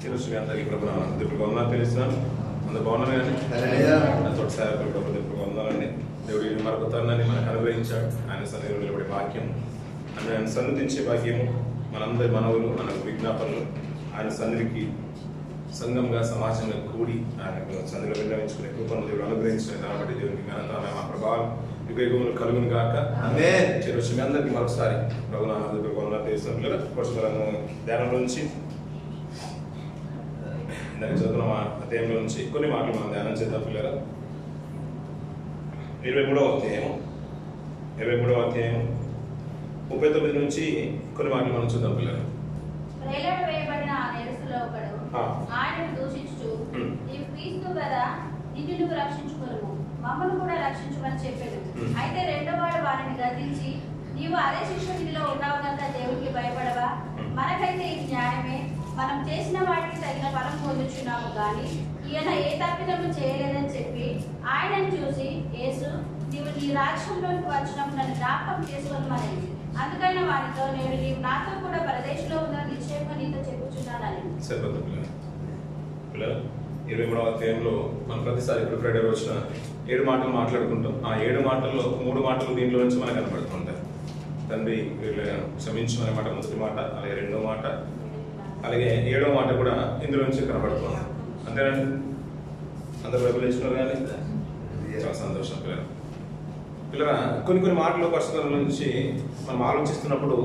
చిరుశ్రీ అందరికీ ప్రభుత్వ వందనాలు తెలుస్తున్నాను. అందరు బాగున్నారండి. తోటి సేవకులు ప్రభుత్వ వందనాలండి. దేవుడు మరొక తరుణాన్ని మనకు అనుగ్రహించాడు. ఆయన సన్నిధిలో నిలబడే భాగ్యం, ఆయన సన్నిధించే భాగ్యము, మనందరి మనవులు, మన విజ్ఞాపనలు ఆయన సన్నిధికి సంఘంగా సమాజంగా కూడి ఆయన సన్నిధిలో విన్నవించుకునే కృపను దేవుడు అనుగ్రహించిన కాబట్టి దేవునికి ఘనత మా ప్రభావం యుగములు కలుగును గాక. చిరుశ్రీ అందరికీ మరొకసారి ప్రభుత్వ వందనాలు తెలుస్తున్న పిల్లలు ధ్యానంలో నుంచి ఇందాక చదువుతున్న అధ్యాయంలో నుంచి కొన్ని మాటలు మనం ధ్యానం చేద్దాం పిల్లలు. 23వ అధ్యాయం 39 నుంచి కొన్ని మాటలు మనం చూద్దాం పిల్లలు. ఆయనను దూషించుచు నీవు క్రీస్తు కదా, నిన్ను నువ్వు రక్షించుకోను, మమ్మల్ని కూడా రక్షించమని చెప్పాడు. అయితే రెండోవాడు వారిని గద్దించి, నీవు అదే శిక్ష విధిలో ఉన్నావు కనుక దేవుడికి భయపడవా? మనకైతే ఇది న్యాయమే, మనం చేసిన వాటికి తగిన ఫలం పొందుచున్నాము కానీ ఈయన ఏ తప్పిదము చేయలేదని చెప్పి ఆయనను చూసి, యేసు నీవు నీ రాజ్యంలోకి వచ్చినప్పుడు నన్ను జ్ఞాపకం చేసుకోమని. అందుకైనా వారితో, నేను నీవు నాతో కూడా పరదేశంలో ఉందని నిశ్చయంగా నీతో చెప్పుచున్నానని. 23వ అధ్యాయంలో మనం ప్రతిసారి ఇప్పుడు ఫ్రైడే రోజున 7 మాటలు మాట్లాడుకుంటాం. ఆ 7 మాటల్లో 3 మాటలు దీంట్లో నుంచి మనకు కనపడుతుంటాయి. తండ్రి క్షమించమనే మాట మొదటి మాట, అలాగే రెండో మాట, అలాగే 7వ మాట కూడా ఇందులో నుంచి కనపడుతుంది. అంతేనండి, అందరు వైపులు ఇచ్చినారు కానీ చాలా సంతోషం పిల్లలు. పిల్లరా కొన్ని మాటలు పరిస్థితుల నుంచి మనం ఆలోచిస్తున్నప్పుడు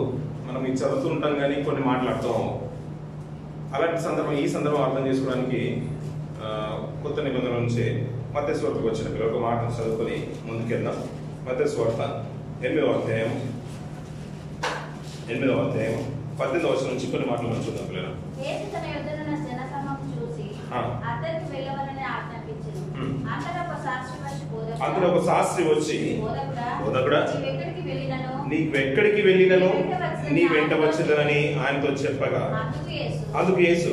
మనం ఇది చదువుతూ ఉంటాం కానీ కొన్ని మాటలు అర్థం. అలాంటి సందర్భం ఈ సందర్భం అర్థం చేసుకోవడానికి కొత్త నిబంధనల నుంచి మత్తయి సువార్తకు వచ్చిన పిల్లలు ఒక మాట చదువుకొని ముందుకెళ్దాం. మత్తయి సువార్త 8వ అధ్యాయం 18వ వచనం నుంచి కొన్ని మాటలు మనం చూద్దాం పిల్లలు. అందులో ఒక శాస్త్రి వచ్చి, బోధకుడా నీవెక్కడికి వెళ్ళినను నీ వెంట వచ్చేదని ఆయనతో చెప్పగా, అందుకు యేసు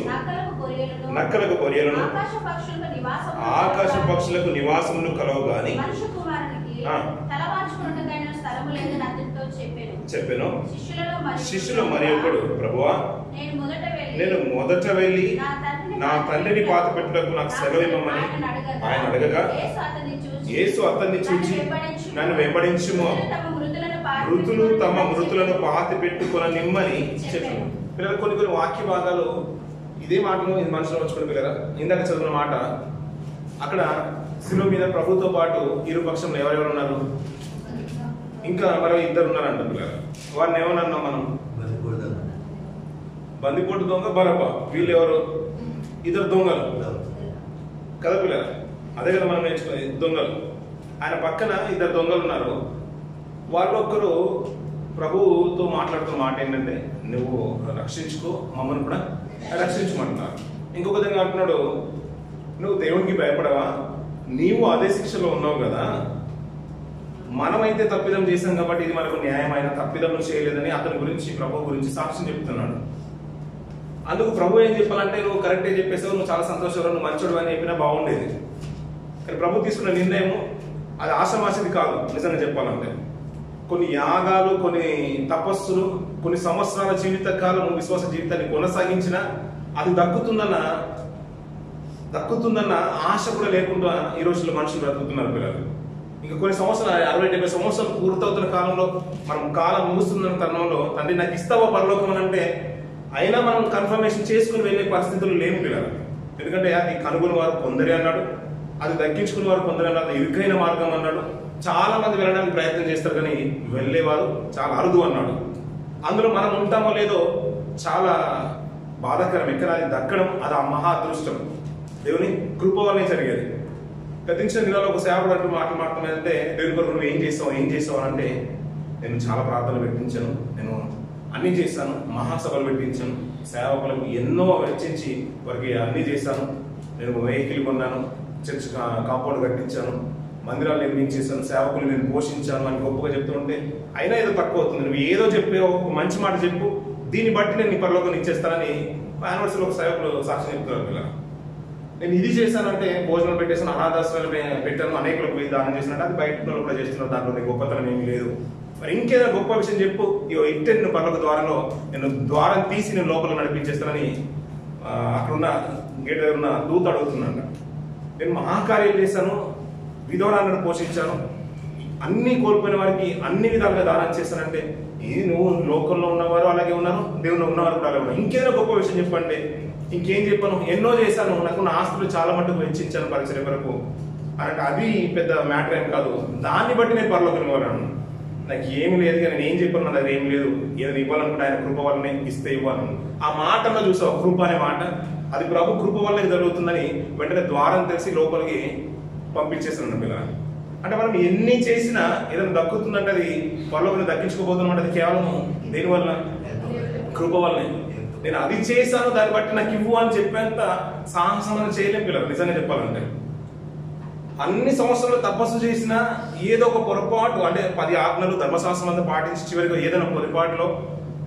నక్కలకు గొర్రెలను ఆకాశ పక్షులకు నివాసములు కలవు గాని చెప్పెను. శిష్యులు మరి ఒకడు, ప్రభువా నేను మొదట వెళ్ళి నా తండ్రిని పాత పెట్టుటకు నాకు సెలవు ఇవ్వమని ఆయన అడగగా, యేసు అతన్ని చూచి నన్ను వెంబడించుము, మృతులు తమ మృతులను పాతి పెట్టుకొననిమ్మని చెప్పాను. పిల్లలు కొన్ని వాక్య భాగాలు ఇదే మాటను మనసులో ఉంచుకుని పిల్లరా. ఇందాక చదివిన మాట అక్కడ శిలువ మీద ప్రభుతో పాటు ఇరు పక్షంలో ఎవరెవరు ఉన్నారు? ఇంకా మరో 2 ఉన్నారంట పిల్లలు. వారిని ఏమన్నా మనం? బందిపోటు దొంగ, బరబ్బా. వీళ్ళు ఎవరు? 2 దొంగలు కదా పిల్లలు. అదే కదా మనం నేర్చుకునేది, దొంగలు. ఆయన పక్కన 2 దొంగలు ఉన్నారు. వాళ్ళొక్కరు ప్రభువుతో మాట్లాడుతున్న మాట ఏంటంటే, నువ్వు రక్షించుకో, మమ్మల్ని కూడా రక్షించమంటున్నారు. ఇంకొక విధంగా అంటున్నాడు, నువ్వు దేవునికి భయపడవా? నీవు అదే శిక్షలో ఉన్నావు కదా, మనమైతే తప్పిదం చేశాం కాబట్టి ఇది మనకు న్యాయమైన తప్పిదం చేయలేదని అతని గురించి, ప్రభు గురించి సాక్ష్యం చెప్తున్నాడు. అందుకు ప్రభు ఏం చెప్పాలంటే, నువ్వు కరెక్టే చెప్పేసావు, నువ్వు చాలా సంతోషంగా, నువ్వు మంచోడు అని చెప్పినా బాగుండేది. కానీ ప్రభు తీసుకున్న నిర్ణయం అది ఆషామాషిది కాదు. నిజంగా చెప్పాలంటే కొన్ని యాగాలు, కొన్ని తపస్సులు, కొన్ని సంవత్సరాల జీవిత కాలం విశ్వాస జీవితాన్ని కొనసాగించిన అది దక్కుతుందన్న ఆశ కూడా లేకుండా ఈ రోజుల్లో మనుషులు బ్రతుకుతున్నారు పిల్లలు. ఇంకా కొన్ని సంవత్సరాలు 60-70 సంవత్సరాలు పూర్తవుతున్న కాలంలో, మనం కాలం ముగుస్తున్న తరుణంలో, తండ్రి నాకు ఇస్తావా పరలోకం అని అంటే అయినా మనం కన్ఫర్మేషన్ చేసుకుని వెళ్ళే పరిస్థితులు లేవు పిల్లలు. ఎందుకంటే అది కనుగొని వారు కొందరే అన్నాడు, అది దక్కించుకునే వారు కొందరు అన్నాడు, ఇరుకైన మార్గం అన్నాడు. చాలా మంది వెళ్ళడానికి ప్రయత్నం చేస్తారు కానీ వెళ్ళేవారు చాలా అరుదు అన్నాడు. అందులో మనం ఉంటామో లేదో చాలా బాధాకరం. ఎక్కడ అది దక్కడం అది ఆ మహా అదృష్టం, దేవుని కృప వల్లే జరిగేది. గతించిన దినాల్లో ఒక సేవకుడు అంటూ మాట్లాడుతుందంటే, దేవుని కొరకు నువ్వు ఏం చేస్తావు అని అంటే, నేను చాలా ప్రార్థనలు పెట్టించాను, నేను అన్ని చేశాను, మహాసభలు పెట్టించాను, సేవకులకు ఎన్నో వెచ్చించి వారికి అన్ని చేశాను, నేను వెహికల్ కొన్నాను, చర్చ్ కాంపౌండ్ కట్టించాను, మందిరాలు నిర్మించేశాను, సేవకులు నేను పోషించాను అని గొప్పగా చెప్తూ ఉంటే, అయినా ఏదో తక్కువ అవుతుంది, నువ్వు ఏదో చెప్పే ఒక మంచి మాట చెప్పు, దీన్ని బట్టి నేను నీ పరలోకం ఇచ్చేస్తానని యానివర్సరీలో ఒక సేవకులు సాక్ష్యం చెప్తున్నారు పిల్ల. నేను ఇది చేశానంటే భోజనం పెట్టేసాను, అనాథాశ్రమాలు పెట్టాను, అనేకులకు పోయి దానం చేసినట్టు అది బయట కూడా చేస్తున్నారు, దాంట్లో గొప్పతనం ఏమీ లేదు. మరి ఇంకేదైనా గొప్ప విషయం చెప్పు, ఇట్టే నేను పర్లోక ద్వారంలో నేను ద్వారం తీసి నేను లోపల నడిపించేస్తానని అక్కడున్న గేట్ దగ్గర ఉన్న దూత అడుగుతున్నాడు, నేను మహాకార్యం చేశాను, విధవరాలను పోషించాను, అన్ని కోల్పోయిన వారికి అన్ని విధాలుగా దానం చేస్తానంటే, ఇది నువ్వు లోకంలో ఉన్నవారు అలాగే ఉన్నారు, దేవుళ్ళు ఉన్నవారు కూడా అలాగే ఉన్నారు, ఇంకేదో గొప్ప విషయం చెప్పండి. ఇంకేం చెప్పాను, ఎన్నో చేశాను, నాకున్న ఆస్తులు చాలా మటుకు వెచ్చించాను పరిచయం వరకు అంటే అది పెద్ద మ్యాటర్ ఏం కాదు, దాన్ని బట్టి నేను పరలోకం ఇవ్వగలను. నాకు ఏమి లేదు కానీ నేను ఏం చెప్పాను, నా దగ్గర ఏమి లేదు, ఏదైనా ఇవ్వాలనుకుంటే ఆయన కృప వల్లనే ఇస్తే ఇవ్వను. ఆ మాటలో చూసావు, కృప అనే మాట, అది ప్రభు కృప వల్లే జరుగుతుందని వెంటనే ద్వారం తెలిసి లోపలికి పంపించేస్తున్నాడు పిల్లలు. అంటే మనం ఎన్ని చేసినా ఏదైనా దక్కుతుందంటే అది పరలోకం దక్కించుకోబోతున్నమాట, అది కేవలం దేనివల్ల? కృప వల్లనే. నేను అది చేశాను, దాన్ని బట్టి నాకు ఇవ్వు అని చెప్పేంత సాహసం మనం చేయలేం పిల్లలు. నిజంగా చెప్పాలంటే అన్ని సంవత్సరాలు తపస్సు చేసినా ఏదో ఒక పొరపాటు, అంటే 10 ఆజ్ఞలు ధర్మశాస్త్రం అంతా పాటించి చివరికి ఏదైనా పొరపాటులో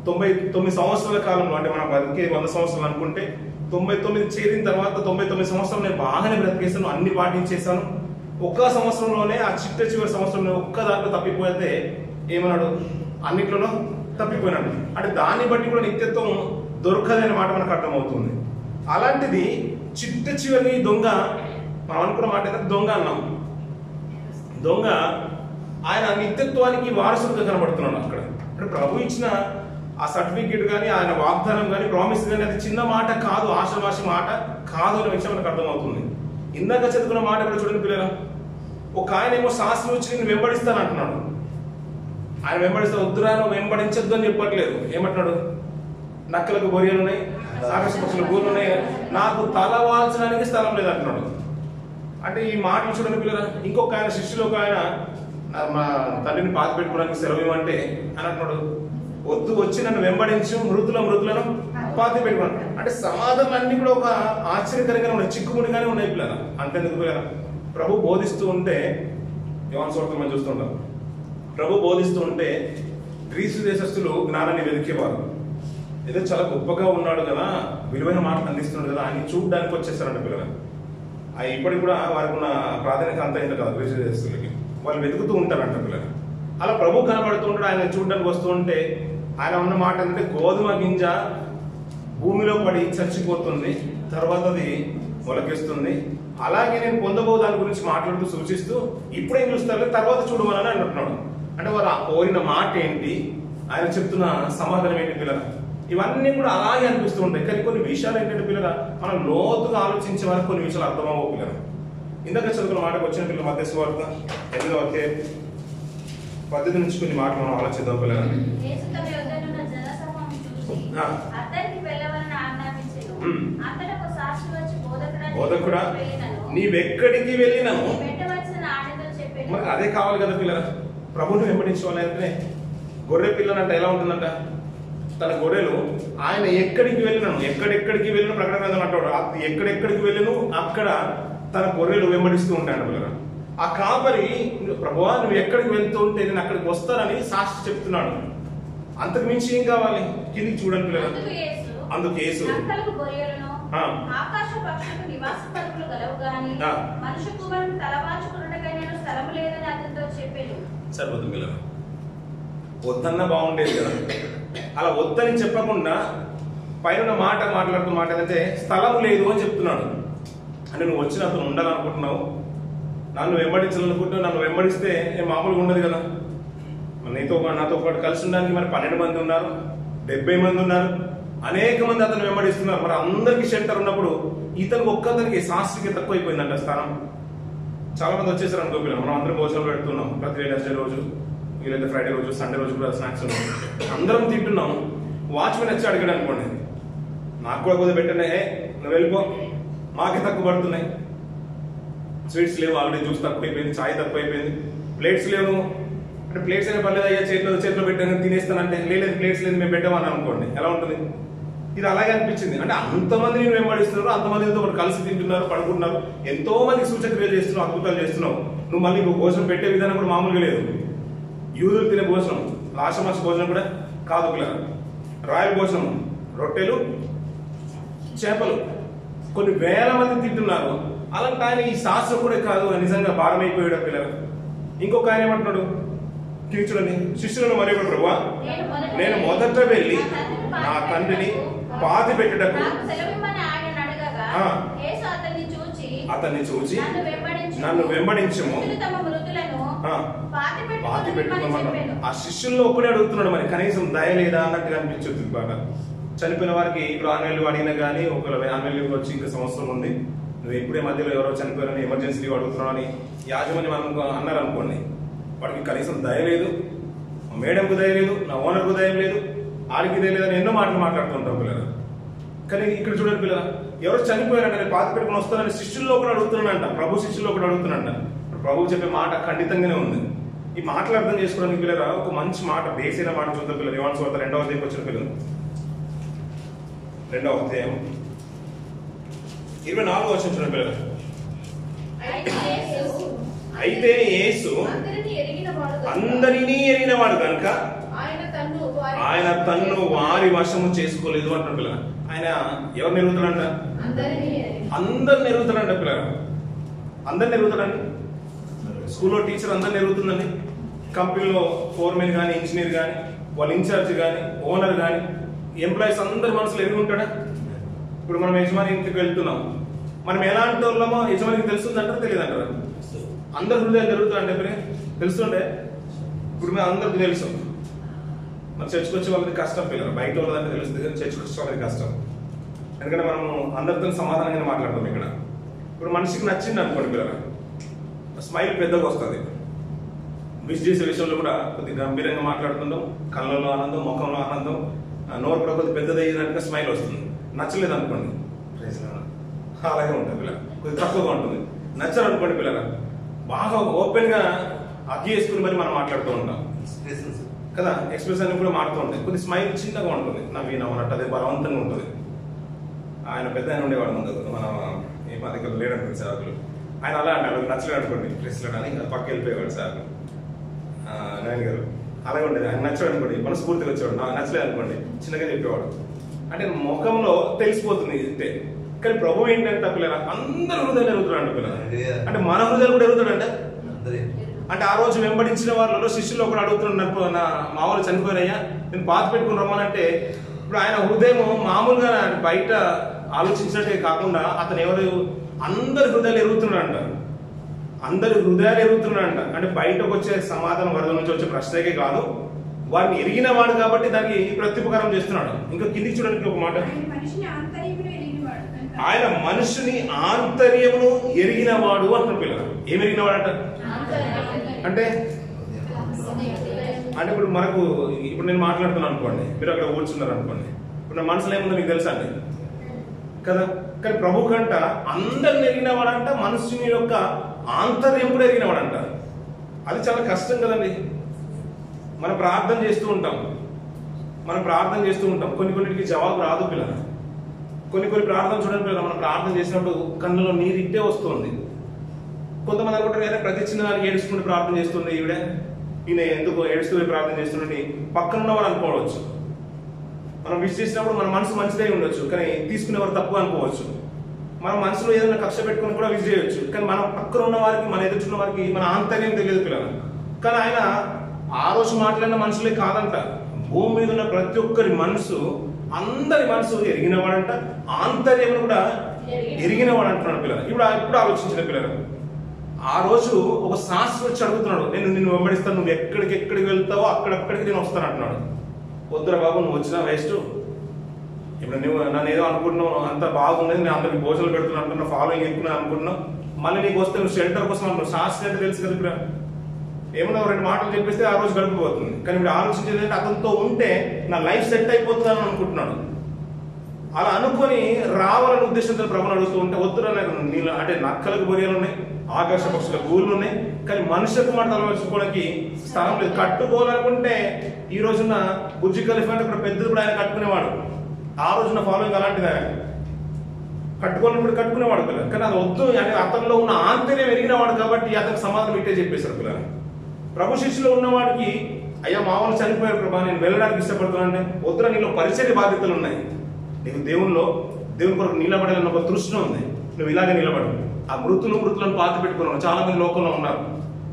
99 సంవత్సరాల కాలంలో, అంటే మనం బతికే 100 సంవత్సరాలు అనుకుంటే 99 చేరిన తర్వాత 99 సంవత్సరాలు నేను బాగానే బ్రతికేసాను, అన్ని పాటించేశాను. ఒక్క సంవత్సరంలోనే ఆ చివరి సంవత్సరంలో ఒక్క దాంట్లో తప్పిపోతే ఏమన్నాడు? అన్నిట్లలో తప్పిపోయినాడు. అంటే దాన్ని బట్టి కూడా నిత్యత్వం దొరకదనే మాట మనకు అర్థమవుతుంది. అలాంటిది చివరి దొంగ, మనం అనుకున్న మాట ఏంటంటే దొంగ అన్నాం. దొంగ ఆయన నిత్యత్వానికి వారసుడిగా కనబడుతున్నాడు అక్కడ. అంటే ప్రభు ఇచ్చిన ఆ సర్టిఫికేట్ కానీ ఆయన వాగ్దానం కానీ ప్రామిస్ కానీ అది చిన్న మాట కాదు, ఆశామాషి మాట కాదు అనే విషయం మనకు అర్థమవుతుంది. ఇందాక చదువుకున్న మాట కూడా చూడండి పిల్లల, ఒక ఆయన ఏమో శాస్త్రం వచ్చి నేను వెంబడిస్తాను అంటున్నాడు. ఆయన వెంబడిస్తే వద్దురా నువ్వు వెంబడించద్దు అని చెప్పట్లేదు. ఏమంటున్నాడు? నక్కలకు బొరియలు ఉన్నాయి, ఆకాశ పక్షుల గూళ్ళు ఉన్నాయి, నాకు తల వాల్చడానికి స్థలం లేదు అంటున్నాడు. అంటే ఈ మాటలు చూడండి పిల్లల. ఇంకొక ఆయన శిష్యులు ఒక ఆయన మా తండ్రిని పాతి పెట్టుకోవడానికి సెలవు ఇవ్వమంటే అని అంటున్నాడు, వద్దు, వచ్చి నన్ను వెంబడించు, మృతులను పాతి పెట్టుకున్నాను. అంటే సమాధానం అన్ని కూడా ఒక ఆశ్చర్యకరంగానే ఉన్నాయి, చిక్కుముడిగానే ఉన్నాయి పిల్లల. అంతేందుకు పిల్లల, ప్రభు బోధిస్తూ ఉంటే యోహాను సువార్తలో మనం చూస్తుంటాం, ప్రభు బోధిస్తూ ఉంటే గ్రీసు దేశస్తులు జ్ఞానాన్ని వెతికేవారు. ఏదో చాలా గొప్పగా ఉన్నాడు కదా, విలువైన మాటలు అందిస్తున్నాడు కదా అని చూడడానికి వచ్చేస్తారంట పిల్లలు. ఇప్పటికి కూడా వారికి ఉన్న ప్రాధాన్యత అంత ఇంత కాదు గ్రీసు దేశస్తులకి, వాళ్ళు వెతుకుతూ ఉంటారంట పిల్లలు. అలా ప్రభు కనబడుతూ ఉంటాడు, ఆయన చూడడానికి వస్తూ ఉంటే ఆయన ఉన్న మాట ఏంటంటే, గోధుమ గింజ భూమిలో పడి చచ్చిపోతుంది, తర్వాత అది మొలకెస్తుంది, అలాగే నేను పొందబో దాని గురించి మాట్లాడుతూ సూచిస్తూ ఇప్పుడేం చూస్తారు తర్వాత చూడమని అంటున్నాడు. అంటే వారు కోరిన మాట ఏంటి, ఆయన చెప్తున్న సమాధానం ఏంటి పిల్లల, ఇవన్నీ కూడా అలాగే అనిపిస్తూ ఉంటాయి. కానీ కొన్ని విషయాలు ఏంటంటే పిల్లల, మనం లోతుగా ఆలోచించే వరకు కొన్ని విషయాలు అర్థమవ్వవు పిల్లలు. ఇందాక చదువుకున్న మాటకు వచ్చిన పిల్లలు మత్తయి సువార్త 8వ అధ్యాయం 10 నుంచి కొన్ని మాటలు మనం ఆలోచిద్దాం పిల్లలు. బోధకుడా నీవెక్కడికి వెళ్ళినాను, మరి అదే కావాలి కదా పిల్లల. ప్రభుని వెంబడించుకోవాలంటే గొర్రె పిల్లలంటే ఎలా ఉంటుందంట, తన గొర్రెలు ఆయన ఎక్కడికి వెళ్ళినాను, ఎక్కడెక్కడికి వెళ్ళిన ప్రకటన గ్రంథం అంటాడు, ఎక్కడెక్కడికి వెళ్ళిను అక్కడ తన గొర్రెలు వెంబడిస్తూ ఉంటాడు పిల్లలు. ఆ కాపరి, ప్రభువా నువ్వు ఎక్కడికి వెళ్తూ ఉంటే నేను అక్కడికి వస్తానని సాక్షి చెప్తున్నాడు. అంతకు మించి ఏం కావాలి? కిందికి చూడండి పిల్లలు. అందుకు యేసు ఆకాశ పక్షులకు నివాస స్థలములు గలవు గాని మనుష్య కుమారుని తలవాల్చుకొనుటకైనా స్థలము లేదని అతనితో చెప్పాడు. సరిపోతుంది పిల్లలు. వద్దన్నా బాగుండేది కదా, అలా వద్దని చెప్పకుండా పైన మాట మాట్లాడుతూ మాట ఏంటంటే స్థలం లేదు అని చెప్తున్నాడు. అంటే నువ్వు వచ్చి నాతో ఉండాలనుకుంటున్నావు, నన్ను వెంబడించాలనుకుంటున్నావు, నన్ను వెంబడిస్తే మామూలుగా ఉండదు కదా. నాతో పాటు కలిసి ఉండడానికి మరి 12 మంది ఉన్నారు, 70 మంది ఉన్నారు, అనేక మంది అతను వెంబడిస్తున్నారు. మరి అందరికి షెల్టర్ ఉన్నప్పుడు ఇతనికి ఒక్కతనికి శాస్త్రికి తక్కువైపోయిందంట స్థానం. చాలా మంది వచ్చేసారు అనుకో పిల్లలు, మనం అందరం భోజనం పెడుతున్నాం ప్రతి వెడ్నెస్డే రోజు, వీలైతే ఫ్రైడే రోజు, సండే రోజు కూడా స్నాక్స్ అందరం తింటున్నాం. వాచ్మెన్ వచ్చి అడిగాడు అనుకోండి, నాకు కూడా కొద్దిగా పెట్టండి, నువ్వు వెళ్ళిపో, మాకే తక్కువ పడుతున్నాయి, స్వీట్స్ లేవు, ఆల్రెడీ జ్యూస్ తక్కువైపోయింది, ఛాయ్ తక్కువైపోయింది, ప్లేట్స్ లేవు అంటే ప్లేట్స్ అయినా పర్లేదు అయ్యా, చేతిలో పెట్టాను తినేస్తానంటే, లేదు ప్లేట్స్ లేదు మేము పెట్టామని అనుకోండి, ఎలా ఉంటుంది? ఇది అలాగే అనిపించింది. అంటే అంతమంది నేను వెంబడిస్తున్నారు, అంతమందితో కలిసి తింటున్నారు, పడుకుంటున్నారు, ఎంతో మంది సూచక్రియలు చేస్తున్నావు, అద్భుతాలు చేస్తున్నావు, నువ్వు మళ్ళీ భోజనం పెట్టే విధానం కూడా మామూలుగా లేదు. యూదులు తినే భోజనం ఆషమాష భోజనం కూడా కాదు పిల్లలు, రాయల్ భోజనం, రొట్టెలు చేపలు, కొన్ని వేల మంది తింటున్నారు. అలాంటి ఆయన ఈ శాస్త్రం కూడా కాదు, నిజంగా భారమైపోయాడు పిల్లలు. ఇంకొక ఆయన ఏమంటున్నాడు చూడండి, శిష్యులను మరి ప్రభువా నేను మొదట వెళ్ళి నా తండ్రిని పాతి పెట్టుటకు అతన్ని చూచి నన్ను వెంబడించుము. తమ మృతులను పాతి పెట్టుకోమన్నాడు. ఆ శిష్యుల్లో ఒక్కడే అడుగుతున్నాడు, మరి కనీసం దయ లేదా అన్నట్టుగా అనిపించొద్దు బాగా. చనిపోయిన వారికి ఇప్పుడు ఆన్వైల్ అడిగినా కానీ ఒకవేళ ఆన్వైల్ వచ్చి ఇంకా సంవత్సరం ఉంది, నువ్వు ఇప్పుడే మధ్యలో ఎవరో చనిపోయారని ఎమర్జెన్సీ లీవ్ అడుగుతున్నావు అని యాజమాన్యం అన్నారు అనుకోండి, వాడికి కనీసం దయ లేదు, మేడంకు దయ లేదు, నా ఓనర్కు దయ లేదు, ఆడికి దయ లేదని ఎన్నో మాటలు మాట్లాడుతుంటాం పిల్లలు. కానీ ఇక్కడ చూడండి పిల్లలు, ఎవరు చనిపోయారంట నేను పాతి పెట్టుకుని వస్తానని శిష్యుల్లో ఒకటి అడుగుతున్నాడంట, ప్రభు శిష్యుల్లో ఒకటి అడుగుతున్నాడంట. ప్రభువు చెప్పే మాట ఖండితంగానే ఉంది. ఈ మాటలు అర్థం చేసుకోవడానికి పిల్లరా ఒక మంచి మాట, బేస్ అయిన మాట చూద్దాం పిల్లలు. యోహాను సువార్త 2వ అధ్యాయం వచ్చిన పిల్లలు, 2వ అధ్యాయం 24వ వచనం చూడండి పిల్లలు. అయితే యేసు అందరినీ ఎరిగినవాడు కనుక ఆయన తన్ను వారి వశము చేసుకోలేదు అంటాడు పిల్లలు. ఆయన ఎవరిని ఎరుగుతాడంట? అందరిని ఎరుగుతాడంట పిల్లలు. అందరిని ఎరుగుతాడండి. స్కూల్లో టీచర్ అందరిని ఎరుగుతుందండి. కంపెనీలో ఫోర్మెన్ కానీ, ఇంజనీర్ కానీ, వాళ్ళ ఇన్ఛార్జ్ కానీ, ఓనర్ కానీ, ఎంప్లాయీస్ అందరి మనసులో ఎరిగి ఉంటాడా? ఇప్పుడు మనం యజమాని ఇంటికి వెళ్తున్నాం, మనం ఎలాంటి వాళ్ళమో యజమానికి తెలుస్తుందంటారా తెలియదంటారా? అందరి హృదయాలు జరుగుతాయంటే తెలుస్తుండే. ఇప్పుడు మేము అందరికి తెలుసు, మరి చర్చకు వచ్చే వాళ్ళకి కష్టం పిల్లలు, బయట వాళ్ళదంటే తెలుస్తుంది కానీ చర్చకు వచ్చే వాళ్ళకి కష్టం. ఎందుకంటే మనము అందరితో సమాధానంగా మాట్లాడతాం. ఇక్కడ ఇప్పుడు మనిషికి నచ్చింది అనుకోండి పిల్లలు, స్మైల్ పెద్దగా వస్తుంది. విష్ చేసే విషయంలో కూడా కొద్దిగా గంభీరంగా మాట్లాడుతుంటాం, కళ్ళలో ఆనందం, ముఖంలో ఆనందం, నోరు కూడా కొద్దిగా పెద్దది అయ్యేదానికి స్మైల్ వస్తుంది. నచ్చలేదు అనుకోండి అలాగే ఉంటుంది పిల్లలు, కొద్దిగా తక్కువగా ఉంటుంది. నచ్చరు అనుకోండి పిల్లలు, బాగా ఓపెన్ గా అగ్గి వేసుకుని మరి మనం మాట్లాడుతూ ఉంటాం కదా, ఎక్స్ప్రెషన్ కూడా మారుతూ ఉంటాయి. కొద్ది స్మైల్ చిన్నగా ఉంటుంది, నవ్వినట్టు అదే బలవంతంగా ఉంటుంది. ఆయన పెద్ద ఆయన ఉండేవాడు ముందు, మన ఏ మా దగ్గర లేడనుకోండి సార్లు, ఆయన అలా అంటే నచ్చలేదు అనుకోండి, డ్రెస్లో అని పక్క వెళ్ళిపోయేవాడు సార్ నాయన గారు. అలాగే ఉండేది. ఆయన నచ్చాడు అనుకోండి, మనస్ఫూర్తిగా వచ్చేవాడు. నాకు నచ్చలేదు అనుకోండి, చిన్నగా చెప్పేవాడు. అంటే ముఖంలో తెలిసిపోతుంది ఇంతే. కానీ ప్రభు ఏంటంటే పిల్లలు అందరు హృదయాలు ఎరుగుతాడు పిల్లలు. అంటే మన హృదయాలు కూడా ఎరుగుతాడంటే. అంటే ఆ రోజు వెంబడించిన వాళ్ళలో శిష్యుల్లో కూడా అడుగుతున్నాడు, నా మామూలు చనిపోయారయ్యా నేను పాతి పెట్టుకుని రమ్మనంటే, ఇప్పుడు ఆయన హృదయం మామూలుగా బయట ఆలోచించినట్టే కాకుండా అతను ఎవరు అందరి హృదయాలు ఎరుగుతున్నాడంట. అందరి హృదయాలు ఎరుగుతున్నాడంట. అంటే బయటకు వచ్చే సమాధానం వరద నుంచి వచ్చే ప్రశ్నకే కాదు, వారిని ఎరిగిన వాడు కాబట్టి దానికి ప్రత్యుపకారం చేస్తున్నాడు. ఇంకా కిందికి చూడండి ఒక మాట, ఆయన మనుషుని ఆంతర్యమును ఎరిగిన వాడు అంటున్న పిల్లలు. ఏమి ఎరిగిన వాడు అంట అంటే ఇప్పుడు మనకు ఇప్పుడు నేను మాట్లాడుతున్నాను అనుకోండి, మీరు అక్కడ కూర్చున్నారు అనుకోండి, ఇప్పుడు నా మనసులో ఏముందో మీకు తెలుసా అండి కదా. కానీ ప్రభు కంట అందరిని ఎరిగినవాడంట, మనుషుని యొక్క ఆంతర్యం కూడా ఎరిగినవాడంట. అది చాలా కష్టం కదండి. మనం ప్రార్థన చేస్తూ ఉంటాం, కొన్నిటికి జవాబు రాదు పిల్లలు. కొన్ని ప్రార్థన చూడండి పిల్లలు, మనం ప్రార్థన చేసినప్పుడు కన్నులో నీరు ఇట్టే వస్తుంది. కొంతమంది అనుకుంటారు ఏదైనా ప్రతి చిన్న దానికి ఏడుచుకుంటూ ప్రార్థన చేస్తుంది ఈయన ఎందుకు ఏడుస్తూ ప్రార్థన చేస్తున్నట్టు పక్కన ఉన్నవాడు అనుకోవచ్చు. మనం విష్ చేసినప్పుడు మన మనసు మంచిదే ఉండొచ్చు, కానీ తీసుకునేవారు తప్పు అనుకోవచ్చు. మన మనసులో ఏదైనా కక్ష పెట్టుకుని కూడా విష్ చేయొచ్చు, కానీ మన పక్కన ఉన్న వారికి, మన ఎదుర్చున్న వారికి మన ఆంతర్యం తెలియదు పిల్లలు. కానీ ఆయన ఆ రోజు మాట్లాడిన మనుషులే కాదంట, భూమి మీద ఉన్న ప్రతి ఒక్కరి మనసు, అందరి మనసు ఎరిగినవాడంట, ఆంతర్యం కూడా ఎరిగినవాడు అంటున్నాడు పిల్లలు. ఇప్పుడు ఆలోచించిన పిల్లలు, ఆ రోజు ఒక శాస్త్రం వచ్చి అడుగుతున్నాడు, నేను నిన్ను వెంబడిస్తాను, నువ్వు ఎక్కడికి వెళ్తావో అక్కడికి నేను వస్తాను అంటున్నాడు. వద్దురా బాబు, నువ్వు వచ్చినా వేస్ట్. ఇప్పుడు నువ్వు నన్ను ఏదో అనుకుంటున్నావు, అంత బాగుండేది, నేను అందరికి భోజనాలు పెడుతున్నా అనుకున్నా, ఫాలోయింగ్ ఎక్కువ అనుకుంటున్నావు, మళ్ళీ నీకు వస్తే నువ్వు షెల్టర్ కోసం అంటున్నావు. శాస్త్రం అంటే తెలుసు కదా, ఇప్పుడు ఏమన్నా 2 మాటలు చెప్పేస్తే ఆ రోజు గడిపిపోతుంది. కానీ ఇప్పుడు ఆలోచించేది అంటే అతనితో ఉంటే నా లైఫ్ సెట్ అయిపోతుందని అనుకుంటున్నాడు. అలా అనుకొని రావాలని ఉద్దేశంతో ప్రభుని అడుగుతూ ఉంటే, వద్దురా నాకు నీళ్ళు అంటే నక్కలకు బొరియలు ఉన్నాయి, ఆకాశ పక్షుల గూళ్ళు ఉన్నాయి, కానీ మనుషులకు మాట తలవచ్చుకోవడానికి స్థలం లేదు. కట్టుకోవాలనుకుంటే ఈ రోజున బుర్జ్ ఖలీఫా అంటే ఇప్పుడు పెద్దది కూడా ఆయన కట్టుకునేవాడు. ఆ రోజున ఫాలోయింగ్ అలాంటిది, ఆయన కట్టుకోవాలన్నప్పుడు కట్టుకునేవాడు పిల్లలు. కానీ అది వద్దు అంటే అతనిలో ఉన్న ఆంతర్యం ఎరిగినవాడు కాబట్టి అతనికి సమాధానం ఇట్టే చెప్పేశారు పిల్లలు. ప్రభు శిష్యులో ఉన్నవాడికి, అయ్యా మామూలు చనిపోయారు ప్రభా, నేను వెళ్ళడానికి ఇష్టపడుతున్నానంటే, వద్దురా నీలో పరిచర్య బాధ్యతలు ఉన్నాయి, నీకు దేవుని కొరకు నిలబడాలని ఒక తృష్ణ ఉంది, నువ్వు ఇలాగే నిలబడు. ఆ మృతులను పాతి పెట్టుకున్నాను. చాలా మంది లోకంలో ఉన్నారు,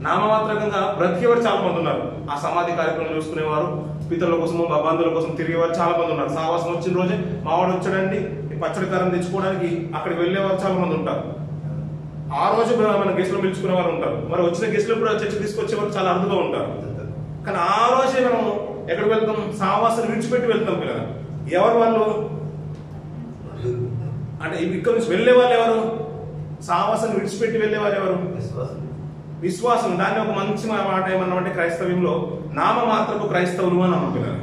నామమాత్రంగా బ్రతికేవారు చాలా మంది ఉన్నారు. ఆ సమాధి కార్యక్రమం చూసుకునేవారు, పితరుల కోసం బంధువుల కోసం తిరిగేవారు చాలా మంది ఉన్నారు. సావాసం వచ్చిన రోజే మావాడు వచ్చాడండి పచ్చడి కారం తెచ్చుకోవడానికి అక్కడికి వెళ్ళేవారు చాలా మంది ఉంటారు. ఆ రోజు మన గెస్టులు పిలుచుకునే వాళ్ళు ఉంటారు, మరి వచ్చిన గెస్టులు కూడా చర్చ తీసుకొచ్చే వాళ్ళు చాలా అరుదుగా ఉంటారు. కానీ ఆ రోజే మనం ఎక్కడికి వెళ్తాం? సహవాసాన్ని విడిచిపెట్టి వెళ్తాం పిల్లలు. ఎవరు వాళ్ళు అంటే ఇక్కడ నుంచి వెళ్ళే వాళ్ళు ఎవరు? సహవాసాన్ని విడిచిపెట్టి వెళ్ళేవారు ఎవరు? విశ్వాసం. దాన్ని ఒక మంచి మాట ఏమన్నామంటే క్రైస్తవ్యంలో నామమాత్రపు క్రైస్తవులు అని అమ్మ పిల్లలు.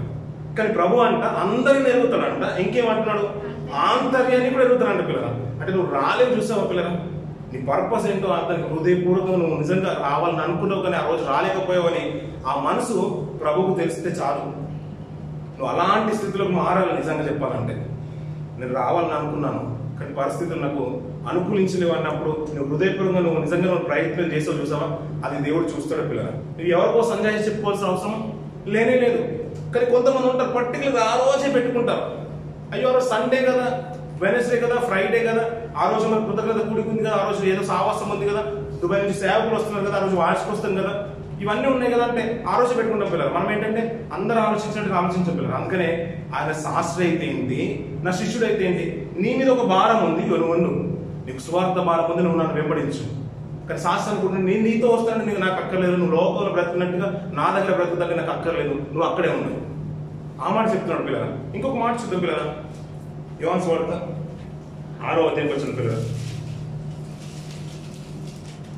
కానీ ప్రభు అంట అందరిని ఎరుగుతాడంట. ఇంకేమంటున్నాడు? ఆంతర్యాన్ని కూడా ఎరుగుతాడంట పిల్లలు. అంటే నువ్వు రాలేదు చూసావా పిల్లలు? నీ పర్పస్ ఏంటో అతనికి హృదయపూర్వకంగా నువ్వు నిజంగా రావాలని అనుకున్నావు, కానీ ఆ రోజు రాలేకపోయావని ఆ మనసు ప్రభువుకు తెలిస్తే చాలు. నువ్వు అలాంటి స్థితిలోకి మారాలి. నిజంగా చెప్పాలంటే నేను రావాలని అనుకున్నాను, కానీ పరిస్థితులు నాకు అనుకూలించలేవు అన్నప్పుడు నువ్వు హృదయపూర్వకంగా నువ్వు నిజంగా నువ్వు ప్రయత్నం చేసావు చూసావా, అది దేవుడు చూస్తాడు పిల్లలు. నువ్వు ఎవరికో సంజాయిషి చెప్పుకోవాల్సిన అవసరం లేనే లేదు. కానీ కొంతమంది ఉంటారు పర్టికులర్గా ఆ రోజే పెట్టుకుంటారు. అయ్యో ఆ రోజు సండే కదా, వెనస్డే కదా, ఫ్రైడే కదా, ఆ రోజు మన కృతజ్ఞత కూడికి ఉంది కదా, ఆ రోజు ఏదో సావాసం ఉంది కదా, దుబాయ్ నుంచి సేవకులు వస్తున్నారు కదా, ఆ రోజు వార్షిక వస్తుంది కదా, ఇవన్నీ ఉన్నాయి కదా అంటే ఆ రోజు పెట్టుకుంటాం పిల్లలు. మనం ఏంటంటే అందరూ ఆలోచించినట్టు ఆలోచించాం పిల్లలు. అందుకనే ఆయన శాస్త్రి అయితే ఏంటి, నా శిష్యుడు అయితే ఏంటి, నీ మీద ఒక భారం ఉంది, నువ్వు నీకు స్వార్థ భారం ఉంది, నువ్వు నన్ను వెంబడించు. కానీ శాస్త్రం అనుకుంటున్నాను నేను నీతో వస్తానని నీకు నాకు అక్కర్లేదు, నువ్వు లోకంలో బ్రతుకున్నట్టుగా నా దగ్గర బ్రతుకుతానికి నాకు అక్కర్లేదు, నువ్వు అక్కడే ఉన్నావు. ఆ మాట చెప్తున్నాడు పిల్లలు. ఇంకొక మాట చూద్దాం పిల్లలు. యోహాను సువార్త 6వ అధ్యాయంకి వచ్చిన పిల్లలు.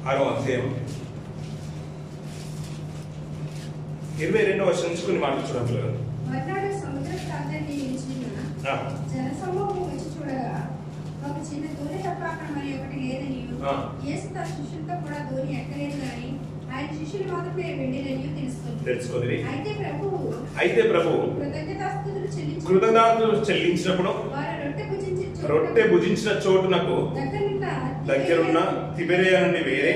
6వ అధ్యాయం 22వ వచనం నుంచి కొన్ని మాటలు చూడండి పిల్లలు. మర్నాడు సముద్ర ప్రాంతాన్ని నిలిచిన జనసమూహం వచ్చి చూడగా ఒక చిన్న దోణి తప్ప అక్కడ మరి ఒకటి లేదని, యేసు తన శిష్యులతో కూడా దోణి ఎక్కలేదు కానీ ఆయన శిష్యులు మాత్రమే వెళ్ళిరని తెలుసుకుంది. అయితే ప్రభువు కృతజ్ఞతలు చెల్లించినప్పుడు రొట్టె భుజించిన చోటునకు దగ్గరున్న తిబెరియా నుండి వేరే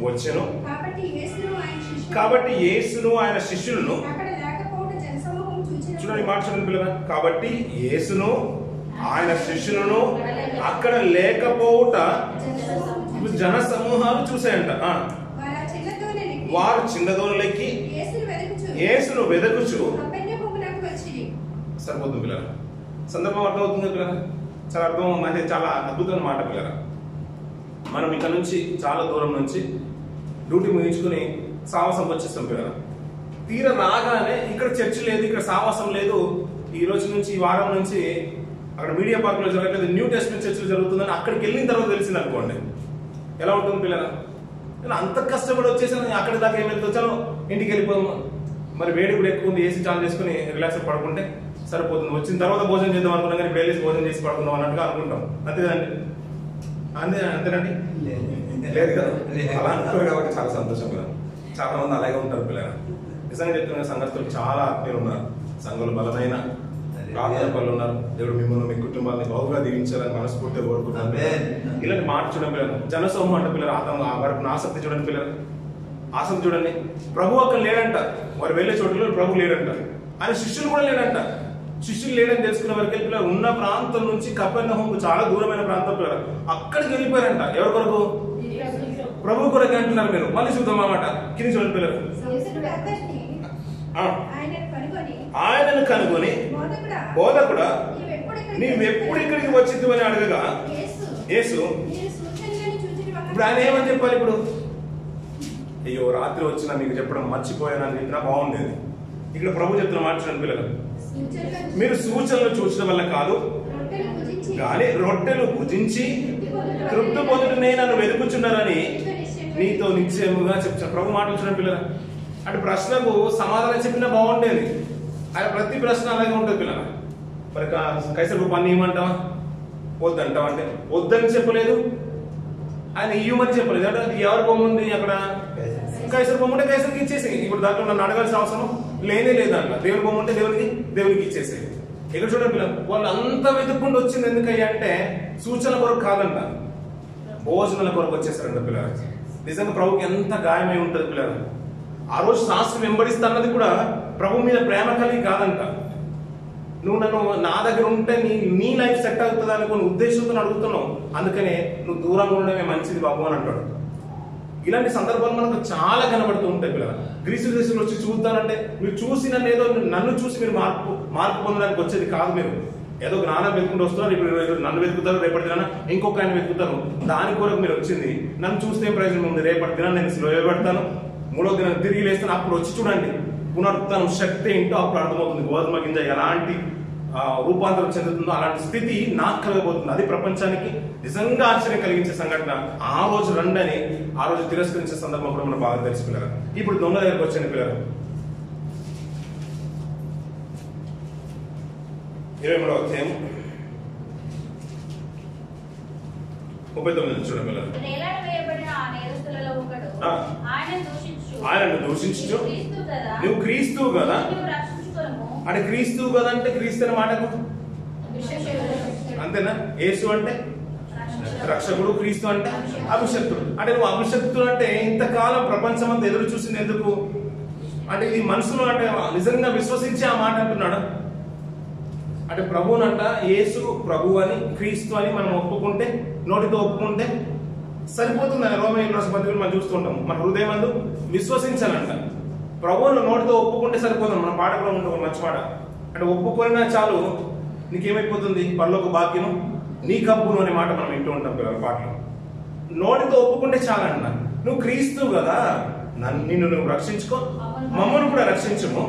వచ్చెను. కాబట్టి యేసును ఆయన శిష్యులను చూడండి మాట చూడండి పిల్లగా. కాబట్టి యేసును ఆయన శిష్యులను అక్కడ లేకపోవుట జన సమూహాలు చూసాయంట. వారు చిన్న దోణిలెక్కి యేసును వెదకుచు సరిపోతుంది పిల్లరా. సందర్భం అర్థమవుతుంది పిల్లరా. చాలా అర్థం అంటే చాలా అద్భుతమైన మాట పిల్లరా. మనం ఇక్కడ నుంచి చాలా దూరం నుంచి డ్యూటీ ముగించుకుని సావాసం వచ్చేస్తాం పిల్లరా. తీర రాగానే ఇక్కడ చర్చ్ లేదు, ఇక్కడ సావాసం లేదు, ఈ రోజు నుంచి ఈ వారం నుంచి అక్కడ మీడియా పార్క్ లో జరగలేదు, న్యూ టెస్ట్మెంట్ చర్చ్ జరుగుతుందని అక్కడికి వెళ్ళిన తర్వాత తెలిసింది అనుకోండి, ఎలా ఉంటుంది పిల్లరా? నేను అంత కష్టపడి వచ్చేసాను, అక్కడి దాకా ఏమైతే వచ్చానో ఇంటికి వెళ్ళిపోదాము, మరి వేడి కూడా ఎక్కువ ఉంది, ఏసీ చాలు చేసుకుని రిలాక్స్ పడుకుంటే సరిపోతుంది. వచ్చిన తర్వాత భోజనం చేద్దాం అనుకున్నాం, కానీ డైలీ భోజనం చేసి పడుకుందాం అన్నట్టుగా అనుకుంటాం. అంతేనండి, అంతేనండి, లేదు కదా? అలా అనుకోరు కాబట్టి చాలా సంతోషం కదా. చాలా మంది అలాగే ఉంటారు పిల్లలు. నిజంగా చెప్తున్న సంఘస్థులు చాలా ఆత్మీయులు ఉన్నారు, సంఘులు బలమైన ప్రార్థన పనులు ఉన్నారు. దేవుడు మిమ్మల్ని మీ కుటుంబాన్ని బహుగా దీవించాలని మనస్ఫూర్తిగా కోరుకుంటున్నాను. ఇలాంటి మాట చూడండి పిల్లలు. జనసమూహం అంటే పిల్లలు వారికి ఆసక్తి చూడండి పిల్లలు, ఆసక్తి చూడండి. ప్రభు అక్కడ లేడంట, వారు వెళ్ళే చోట్ల ప్రభు లేడంట, ఆయన శిష్యులు కూడా లేడంట. శిష్యులు లేడని తెలుసుకున్న వరకు పిల్లలు ఉన్న ప్రాంతం నుంచి కపెర్నహూము చాలా దూరమైన ప్రాంతం పిల్లలు అక్కడికి వెళ్ళిపోయారంట. ఎవరి కొరకు? ప్రభు కొరకు అంటున్నారు మీరు. మళ్ళీ చూద్దాం అన్నమాట. కింద చూడండి పిల్లలు. ఆయనను కనుగొని బోధకుడా నీవెప్పుడు ఇక్కడికి వచ్చింది అని అడగగా యేసు ఇప్పుడు ఆయన ఏమని చెప్పాలి? ఇప్పుడు అయ్యో రాత్రి వచ్చినా మీకు చెప్పడం మర్చిపోయానని చెప్పినా బాగుండేది. ఇక్కడ ప్రభు చెప్తున్న మాట చూడండి పిల్లలు. మీరు సూచనలు చూచడం వల్ల కాదు కానీ రొట్టెలు భుజించి తృప్తి పొందుటనే నన్ను వెతుకుచున్నారని నీతో నిశ్చయముగా చెప్తాను. ప్రభు మాటలు చూడండి పిల్లలు. అంటే ప్రశ్నకు సమాధానం చెప్పినా బాగుండేది. ఆయన ప్రతి ప్రశ్న అలాగే ఉంటుంది పిల్లలు. మరి కైసరు పని ఇవ్వమంటావా? వద్దంటావా అంటే వద్దని చెప్పలేదు, ఆయన ఇవ్వమని చెప్పలేదు. అంటే అది ఎవరి బొమ్మ ఉంది అక్కడ? కైసరు బొమ్మ ఉంటే కైసరికి ఇచ్చేసి, ఇప్పుడు దాంట్లో నన్ను అడగాల్సిన అవసరం లేనే లేదు. అట్లా దేవుని బొమ్మ ఉంటే దేవునికి ఇచ్చేసేది. ఇక్కడ చూడండి పిల్లలు, వాళ్ళు అంత వెతుక్కుంటూ వచ్చింది ఎందుకయ్యా అంటే సూచనల కొరకు కాదంట, భోజనాల కొరకు వచ్చేసారంట పిల్లలు. నిజంగా ప్రభుకి ఎంత గాయమై ఉంటుంది పిల్లలు. ఆ రోజు శాస్త్రం వెంబడిస్తా అన్నది కూడా ప్రభు మీద ప్రేమ కలిగి కాదంట. నువ్వు నన్ను నా దగ్గర ఉంటే నీ లైఫ్ సెట్ అవుతుంది అనుకుని ఉద్దేశంతో అడుగుతున్నావు, అందుకనే నువ్వు దూరంగా ఉండడమే మంచిది బాబు అని అంటాడు. ఇలాంటి సందర్భాలు మనకు చాలా కనబడుతూ ఉంటాయి పిల్లలు. గ్రీసు దేశంలో వచ్చి చూద్దానంటే మీరు చూసి ఏదో నన్ను చూసి మీరు మార్పు పొందడానికి వచ్చేది కాదు. మీరు ఏదో జ్ఞానం వెతుకుంటూ వస్తున్నారు, ఇప్పుడు నన్ను వెతుకుతారు, రేపటి దిన ఇంకొక ఆయన వెతుకుతారు. దాని కొరకు మీరు వచ్చింది. నన్ను చూస్తే ఏం ప్రయోజనం ఉంది? రేపటి దిన నేను సిలువ వేయబడతాను, మూడో దినం తిరిగి లేస్తాను. అప్పుడు వచ్చి చూడండి పునరుత్థానం శక్తి ఏంటో అప్పుడు అర్థమవుతుంది. గోధుమ గింజ ఎలాంటి రూపాంతరం చెందుతుందో అలాంటి స్థితి నాకు కలగబోతుంది. అది ప్రపంచానికి నిజంగా ఆశ్చర్యం కలిగించే సంఘటన. ఆ రోజు రండని ఆ రోజు తిరస్కరించే సందర్భం కూడా మనం బాగా తెలిసి పిల్లలు. ఇప్పుడు దొంగ దగ్గరకు వచ్చాను పిల్లలు. 23వ అధ్యాయం 39 చూడండి పిల్లలు. ఆయనను దూషించు నువ్వు క్రీస్తు కదా. అంటే క్రీస్తు కదా అంటే క్రీస్తు అనే మాటకు అంతేనా? యేసు అంటే రక్షకుడు, క్రీస్తు అంటే అభిషక్తుడు. అంటే నువ్వు అభిషక్తుడు అంటే ఇంతకాలం ప్రపంచం అంతా ఎదురు చూసింది ఎందుకు అంటే ఇది మనసులో అంటే నిజంగా విశ్వసించి ఆ మాట అంటున్నాడు. అంటే ప్రభువునంట యేసు ప్రభు అని క్రీస్తు అని మనం ఒప్పుకుంటే, నోటితో ఒప్పుకుంటే సరిపోతుంది. రోమేయుల పత్రికలు మనం చూస్తూ ఉంటాం. మన హృదయం అందు విశ్వసించాలంట. ప్రభువును నోటితో ఒప్పుకుంటే సరిపోతుంది. మన పాట కూడా ఉంటుంది మంచి పాట. అంటే ఒప్పుకొనినా చాలు నీకేమైపోతుంది? పరలోక భాగ్యము నీ కబ్బును అనే మాట మనం వింటూ ఉంటాం పిల్లల పాటలు. నోటితో ఒప్పుకుంటే చాలంట. నువ్వు క్రీస్తు కదా, నిన్ను నువ్వు రక్షించుకో, మమ్మల్ని కూడా రక్షించుము.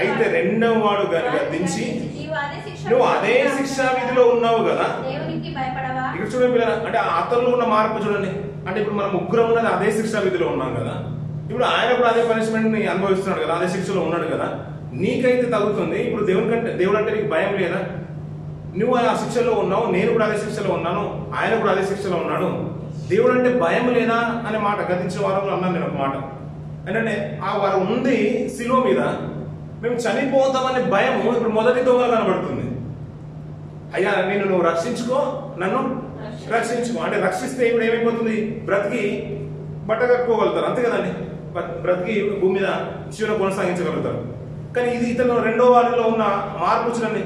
అయితే రెండవ వాడు గద్దించి నువ్వు అదే శిక్షా విధిలో ఉన్నావు కదా. ఇక్కడ చూడండి పిల్లల, అంటే అతనిలో ఉన్న మార్పు చూడండి. అంటే ఇప్పుడు మనం ముగ్గురం ఉన్నది అదే శిక్షా విధిలో ఉన్నాం కదా. ఇప్పుడు ఆయన కూడా అదే పనిష్మెంట్ ని అనుభవిస్తున్నాడు కదా, అదే శిక్షలో ఉన్నాడు కదా. నీకైతే తగ్గుతుంది. ఇప్పుడు దేవుడు అంటే నీకు భయం లేదా? నువ్వు ఆ శిక్షలో ఉన్నావు, నేను కూడా అదే శిక్షలో ఉన్నాను, ఆయన కూడా అదే శిక్షలో ఉన్నాడు. దేవుడు అంటే భయం లేదా అనే మాట గతించిన వారంలో అన్నాను నేను ఒక మాట. ఏంటంటే ఆ వారు ఉంది శిలువ మీద, మేము చనిపోతామనే భయము ఇప్పుడు మొదటి దొంగ కనబడుతుంది. అయ్యా నేను నువ్వు రక్షించుకో, నన్ను రక్షించుకో అంటే రక్షిస్తే ఇప్పుడు ఏమైపోతుంది? బ్రతికి బట్ట కట్టుకోగలుగుతారు, అంతే కదండి. బ్రతికి భూమి మీద జీవనం కొనసాగించగలుగుతారు. కానీ ఇది ఇతను రెండో వారిలో ఉన్న మార్పు చూడండి.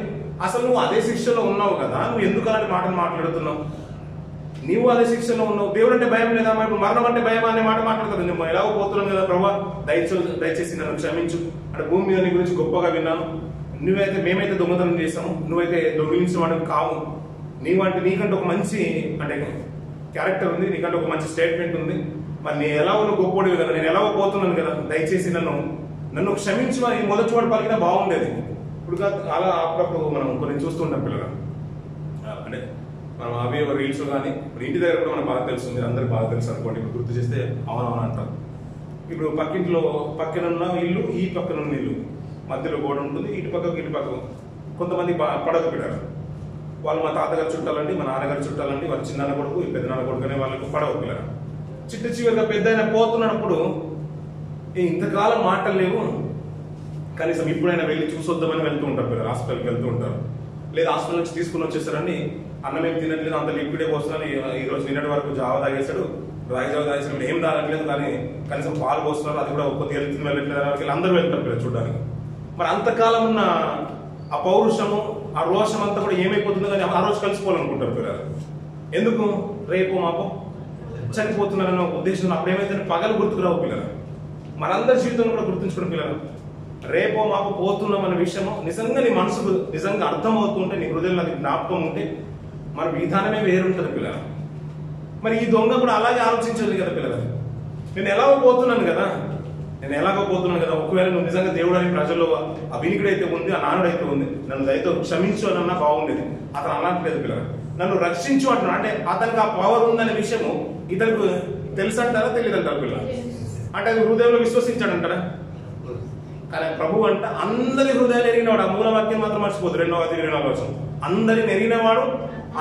అసలు నువ్వు అదే శిక్షలో ఉన్నావు కదా, నువ్వు ఎందుకు అలాంటి మాటలు మాట్లాడుతున్నావు? నీవు అదే శిక్షలో ఉన్నావు. దేవుడు అంటే భయం లేదా? ఇప్పుడు మరణం అంటే భయం అనే మాట మాట్లాడతాడు. నువ్వు ఎలాగో పోతున్నావు కదా ప్రభా, దయచేసి నన్ను క్షమించు. అంటే భూమి మీద నీ గురించి గొప్పగా విన్నాను. మేమైతే దొంగతనం చేస్తాము, నువ్వైతే దొంగిలించిన వాడిని కావు. నీకంటే ఒక మంచి అంటే క్యారెక్టర్ ఉంది, నీకంటే ఒక మంచి స్టేట్మెంట్ ఉంది. మరి నేను ఎలాగో నువ్వు గొప్పవాడివి కదా, నేను ఎలాగో పోతున్నాను కదా, దయచేసి నన్ను క్షమించు అని మొదటి వాడు పలికినా బాగుండేది. ఇప్పుడు అలా అప్పుడప్పుడు మనం కొన్ని చూస్తుంటాం పిల్లలు. అంటే మనం అవి రీల్స్ కానీ ఇప్పుడు ఇంటి దగ్గర కూడా మనకు బాగా తెలుస్తుంది, అందరికి బాగా తెలుసు అనుకోండి. ఇప్పుడు గుర్తు చేస్తే అవునవును అంటారు. ఇప్పుడు పక్కనున్న ఇల్లు, ఈ పక్కనున్న ఇల్లు మధ్యలో గోడ ఉంటుంది, ఇటు పక్కకు కొంతమంది పడక పెట్టారు. వాళ్ళు మా తాతగారు చుట్టాలండి, మా నాన్నగారు చుట్టాలండి, వాళ్ళ చిన్న కొడుకు ఈ పెద్ద నాన్న కొడుకు అనే వాళ్ళకు పడవ పిల్లలు. చివరిగా పెద్ద ఆయన పోతున్నప్పుడు ఇంతకాలం మాటలు లేవు, కనీసం ఇప్పుడైనా వెళ్ళి చూసొద్దామని వెళ్తూ ఉంటారు పిల్లలు. హాస్పిటల్కి వెళ్తూ ఉంటారు, లేదా హాస్పిటల్ నుంచి తీసుకుని వచ్చేస్తారని అన్నం ఏం తినట్లేదు, అంత లిక్విడే పోస్తున్నాను, ఈ రోజు నిన్నటి వరకు జావ తాగేశాడు, రాగిజావ తాగేసాడు, ఏం తాగట్లేదు, కానీ కనీసం పాలు పోస్తున్నారు, అది కూడా కొద్దిగా వెళ్తుంది వెళ్ళట్లేదు, అందరూ వెళ్తారు పిల్లలు చూడడానికి. మరి అంతకాలం ఉన్న ఆ పౌరుషము, ఆ రోషం అంతా కూడా ఏమైపోతుందో కానీ ఆ రోజు కలిసిపోవాలనుకుంటారు పిల్లలు. ఎందుకు? రేపు మాపో చనిపోతున్నారన్న ఉద్దేశంలో అప్పుడేమైతే పగలు గుర్తుకురావు పిల్లలు. మనందరి జీవితంలో కూడా గుర్తుంచుకున్న పిల్లలు, రేపో మాకు పోతున్నాం అనే విషయము నిజంగా నీ మనసుకు నిజంగా అర్థమవుతుంటే, నీ హృదయంలో అది జ్ఞాపకం ఉంటే మన విధానమే వేరుంటుంది పిల్లలు. మరి ఈ దొంగ కూడా అలాగే ఆలోచించాలి కదా పిల్లలు. నేను ఎలాగో పోతున్నాను కదా, ఒకవేళ నువ్వు నిజంగా దేవుడు అని ప్రజల్లో ఆ వినికుడైతే ఉంది, ఆ నానుడైతే ఉంది, నన్ను దయతో క్షమించు అని అన్నా బాగుండేది. అతను అనట్లేదు పిల్లలు, నన్ను రక్షించు అంటున్నా. అంటే అతనికి ఆ పవర్ ఉందనే విషయము ఇతనికి తెలుసు అంటారా తెలియదు అంటారు పిల్లలు. అంటే అది హృదయంలో విశ్వసించాడంటారా? కానీ ప్రభు అంట అందరి హృదయాలు ఎరిగినవాడు. ఆ మూలవాక్యం మాత్రం మర్చిపోదు. 2వ వచనం, అందరిని ఎరిగినవాడు,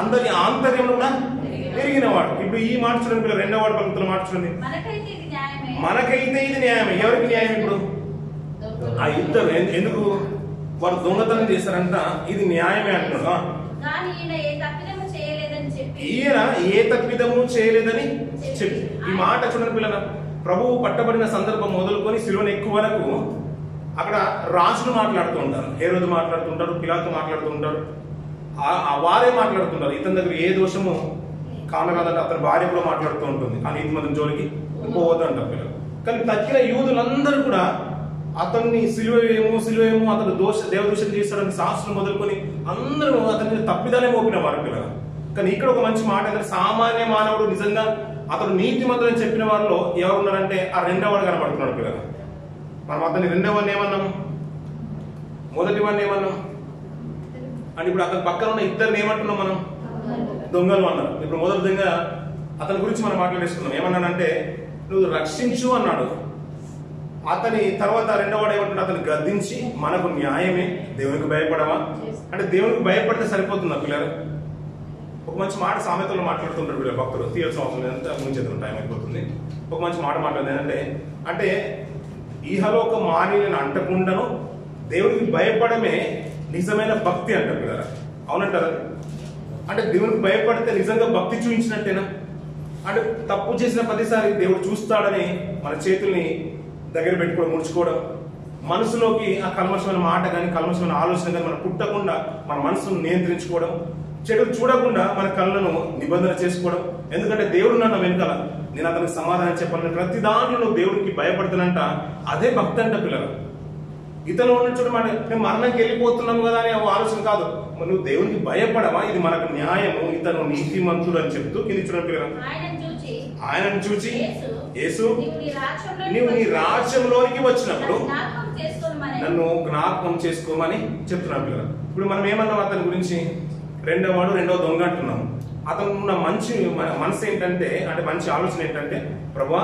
అందరి ఆంతర్యంలో కూడా ఎరిగినవాడు. ఇప్పుడు ఈ మాట చూడండి పిల్లలు, 2వ వాడు పలుకుతున్న మాట చూడండి. మనకైతే ఇది న్యాయమే. ఎవరికి న్యాయం? ఇప్పుడు ఆ ఇద్దరు ఎందుకు వాడు దొంగతనం చేశారంట, ఇది న్యాయమే అంటున్నాడు. ఈయన ఏ తప్పిదము చేయలేదని చెప్పి ఈ మాట చూడండి పిల్లల. ప్రభువు పట్టబడిన సందర్భం మొదలుకొని శిలువను ఎక్కువ వరకు అక్కడ రాజులు మాట్లాడుతూ ఉంటారు, హేరోదు మాట్లాడుతుంటారు, పిలాతు మాట్లాడుతూ ఉంటారు, వారే మాట్లాడుతుంటారు. ఇతని దగ్గర ఏ దోషము కానరాదంటే అతని భార్య కూడా మాట్లాడుతూ ఉంటుంది, ఆ నీతిమంతుని జోలికి పోవద్దు అంటారు పిల్లలు. కానీ తక్కిన యూదులందరూ కూడా అతన్ని సిలువేమో అతను దేవదూషణ చేస్తాడని శాస్త్రం మొదలుకొని అందరూ అతని తప్పిదాలే మోపిన వారు పిల్లలు. కానీ ఇక్కడ ఒక మంచి మాట ఏంటంటే సామాన్య మానవుడు నిజంగా అతను నీతిమంతుడని చెప్పిన వారిలో ఎవరున్నారంటే ఆ రెండవవాడు కనబడుతున్నాడు పిల్లలు. మనం అతని రెండవవాడిని ఏమన్నాం, మొదటి వాడిని ఏమన్నాం అని ఇప్పుడు అతని పక్కన ఉన్న ఇద్దరిని ఏమంటున్నాం మనం, దొంగలు అన్నారు. ఇప్పుడు మొదటి దొంగ అతని గురించి మనం మాట్లాడేసుకున్నాం. ఏమన్నానంటే నువ్వు రక్షించు అన్నాడు. అతని తర్వాత రెండవవాడు ఏమంటున్నాడు, అతను గద్దించి మనకు న్యాయమే, దేవునికి భయపడవా అంటే దేవునికి భయపడితే సరిపోతుందా పిల్లలు? ఒక మంచి మాట సామెతలో మాట్లాడుతుంటారు వీళ్ళ భక్తులు, తీయాల్సిన అవసరం లేదంటే ముంచేద్దాం, టైం అయిపోతుంది. ఒక మంచి మాట మాట్లాడేది అంటే ఈహలోక మానిని అంటకుండాను దేవునికి భయపడమే నిజమైన భక్తి అంటారు పిల్లలు. అవునంటారా? అంటే దేవునికి భయపడితే నిజంగా భక్తి చూపించినట్టేనా? అంటే తప్పు చేసిన ప్రతిసారి దేవుడు చూస్తాడని మన చేతుల్ని దగ్గర పెట్టుకోవడం, ముడుచుకోవడం, మనసులోకి ఆ కల్మషమైన మాట కానీ కల్మషమైన ఆలోచన కానీ మనం పుట్టకుండా మన మనసును నియంత్రించుకోవడం, చెడు చూడకుండా మన కళ్ళను నిబంధన చేసుకోవడం. ఎందుకంటే దేవుడు నన్ను వెనకాల, నేను అతనికి సమాధానం చెప్పాలని ప్రతి దాంట్లో నువ్వు దేవుడికి భయపడుతున్నంట, అదే భక్తి అంట పిల్లలు. ఇతను ఉన్న చూడ మాట మేము మరణంకి వెళ్ళిపోతున్నాం కదా అని ఆలోచన కాదు. నువ్వు దేవునికి భయపడవా, ఇది మనకు న్యాయము, ఇతను నీతిమంతుడు అని చెప్తూ కింది చూడండి పిల్లలు. ఆయనను చూచి యేసు నీవు నీ రాజ్యంలోనికి వచ్చినప్పుడు నన్ను జ్ఞాపకం చేసుకోమని చెప్తున్నాను పిల్లలు. ఇప్పుడు మనం ఏమన్నాం అతని గురించి, రెండవ దొంగ అంటున్నాం. అతను ఉన్న మంచి మనసు ఏంటంటే, అంటే మంచి ఆలోచన ఏంటంటే, ప్రభువా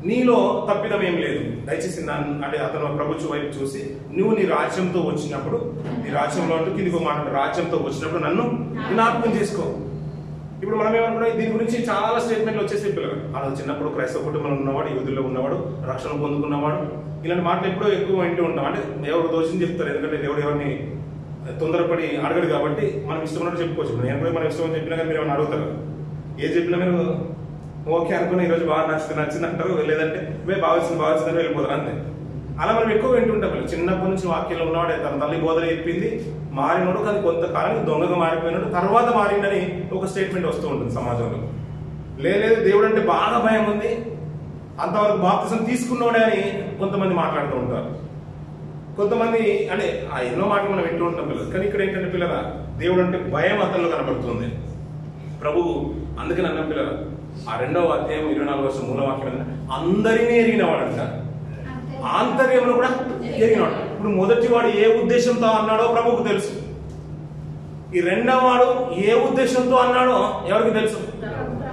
నీలో తప్పిదం ఏం లేదు, దయచేసి అంటే అతను ప్రభు వైపు చూసి నువ్వు నీ రాజ్యంతో వచ్చినప్పుడు, నీ రాజ్యంలో అంటూ కిందికి మాట రాజ్యంతో వచ్చినప్పుడు నన్ను జ్ఞాపకం చేసుకో. ఇప్పుడు మనం ఏమనుకున్నాం దీని గురించి చాలా స్టేట్మెంట్లు వచ్చేసి పిల్లలు. అలా చిన్నప్పుడు క్రైస్తవ కుటుంబంలో ఉన్నవాడు, యూదుల్లో ఉన్నవాడు, రక్షణ పొందుకున్నవాడు, ఇలాంటి మాటలు ఎప్పుడో ఎక్కువ వింటూ ఉంటాం. అంటే ఎవరు దోషం చెప్తారు, ఎందుకంటే దేవుడు ఎవరిని తొందరపడి అడగడు కాబట్టి మనం ఇష్టం ఉన్నట్టు చెప్పుకోవచ్చు. నేను కూడా మనం ఇష్టం చెప్పినా కానీ మీరు ఏమైనా అడుగుతారు, ఏది చెప్పినా మీరు ఓకే అనుకుని ఈరోజు బాగా నచ్చింది అంటారు, లేదంటే బాగా వచ్చిందని వెళ్ళిపోతారు అంతే. అలా మనం ఎక్కువ వింటుంటాం. చిన్నప్పటి నుంచి వాక్యంలో ఉన్నవాడే తన తల్లి బోధన చెప్పింది, మారినోడు కానీ కొంతకాలానికి దొంగగా మారిపోయినాడు, తర్వాత మారిందని ఒక స్టేట్మెంట్ వస్తూ ఉంటుంది సమాజంలో. లేదు దేవుడు అంటే బాగా భయం ఉంది, అంతవరకు బాప్తిసం తీసుకున్నవాడే అని కొంతమంది మాట్లాడుతూ ఉంటారు. కొంతమంది అంటే ఎన్నో మాటలు మనం వింటూ ఉంటాం పిల్లలు. కానీ ఇక్కడ ఏంటంటే పిల్లల దేవుడు అంటే భయం అతనిలో కనబడుతుంది. ప్రభువు అందుకని అన్న పిల్లల ఆ 2వ అధ్యాయం 24వ వర్షం మూలవాక్యం అందరినీ ఎరిగినవాడంట, ఆంతర్యమును కూడా ఎరిగినవాడు. ఇప్పుడు మొదటివాడు ఏ ఉద్దేశంతో అన్నాడో ప్రభువుకు తెలుసు, ఈ రెండవవాడు ఏ ఉద్దేశంతో అన్నాడో ఎవరికి తెలుసు?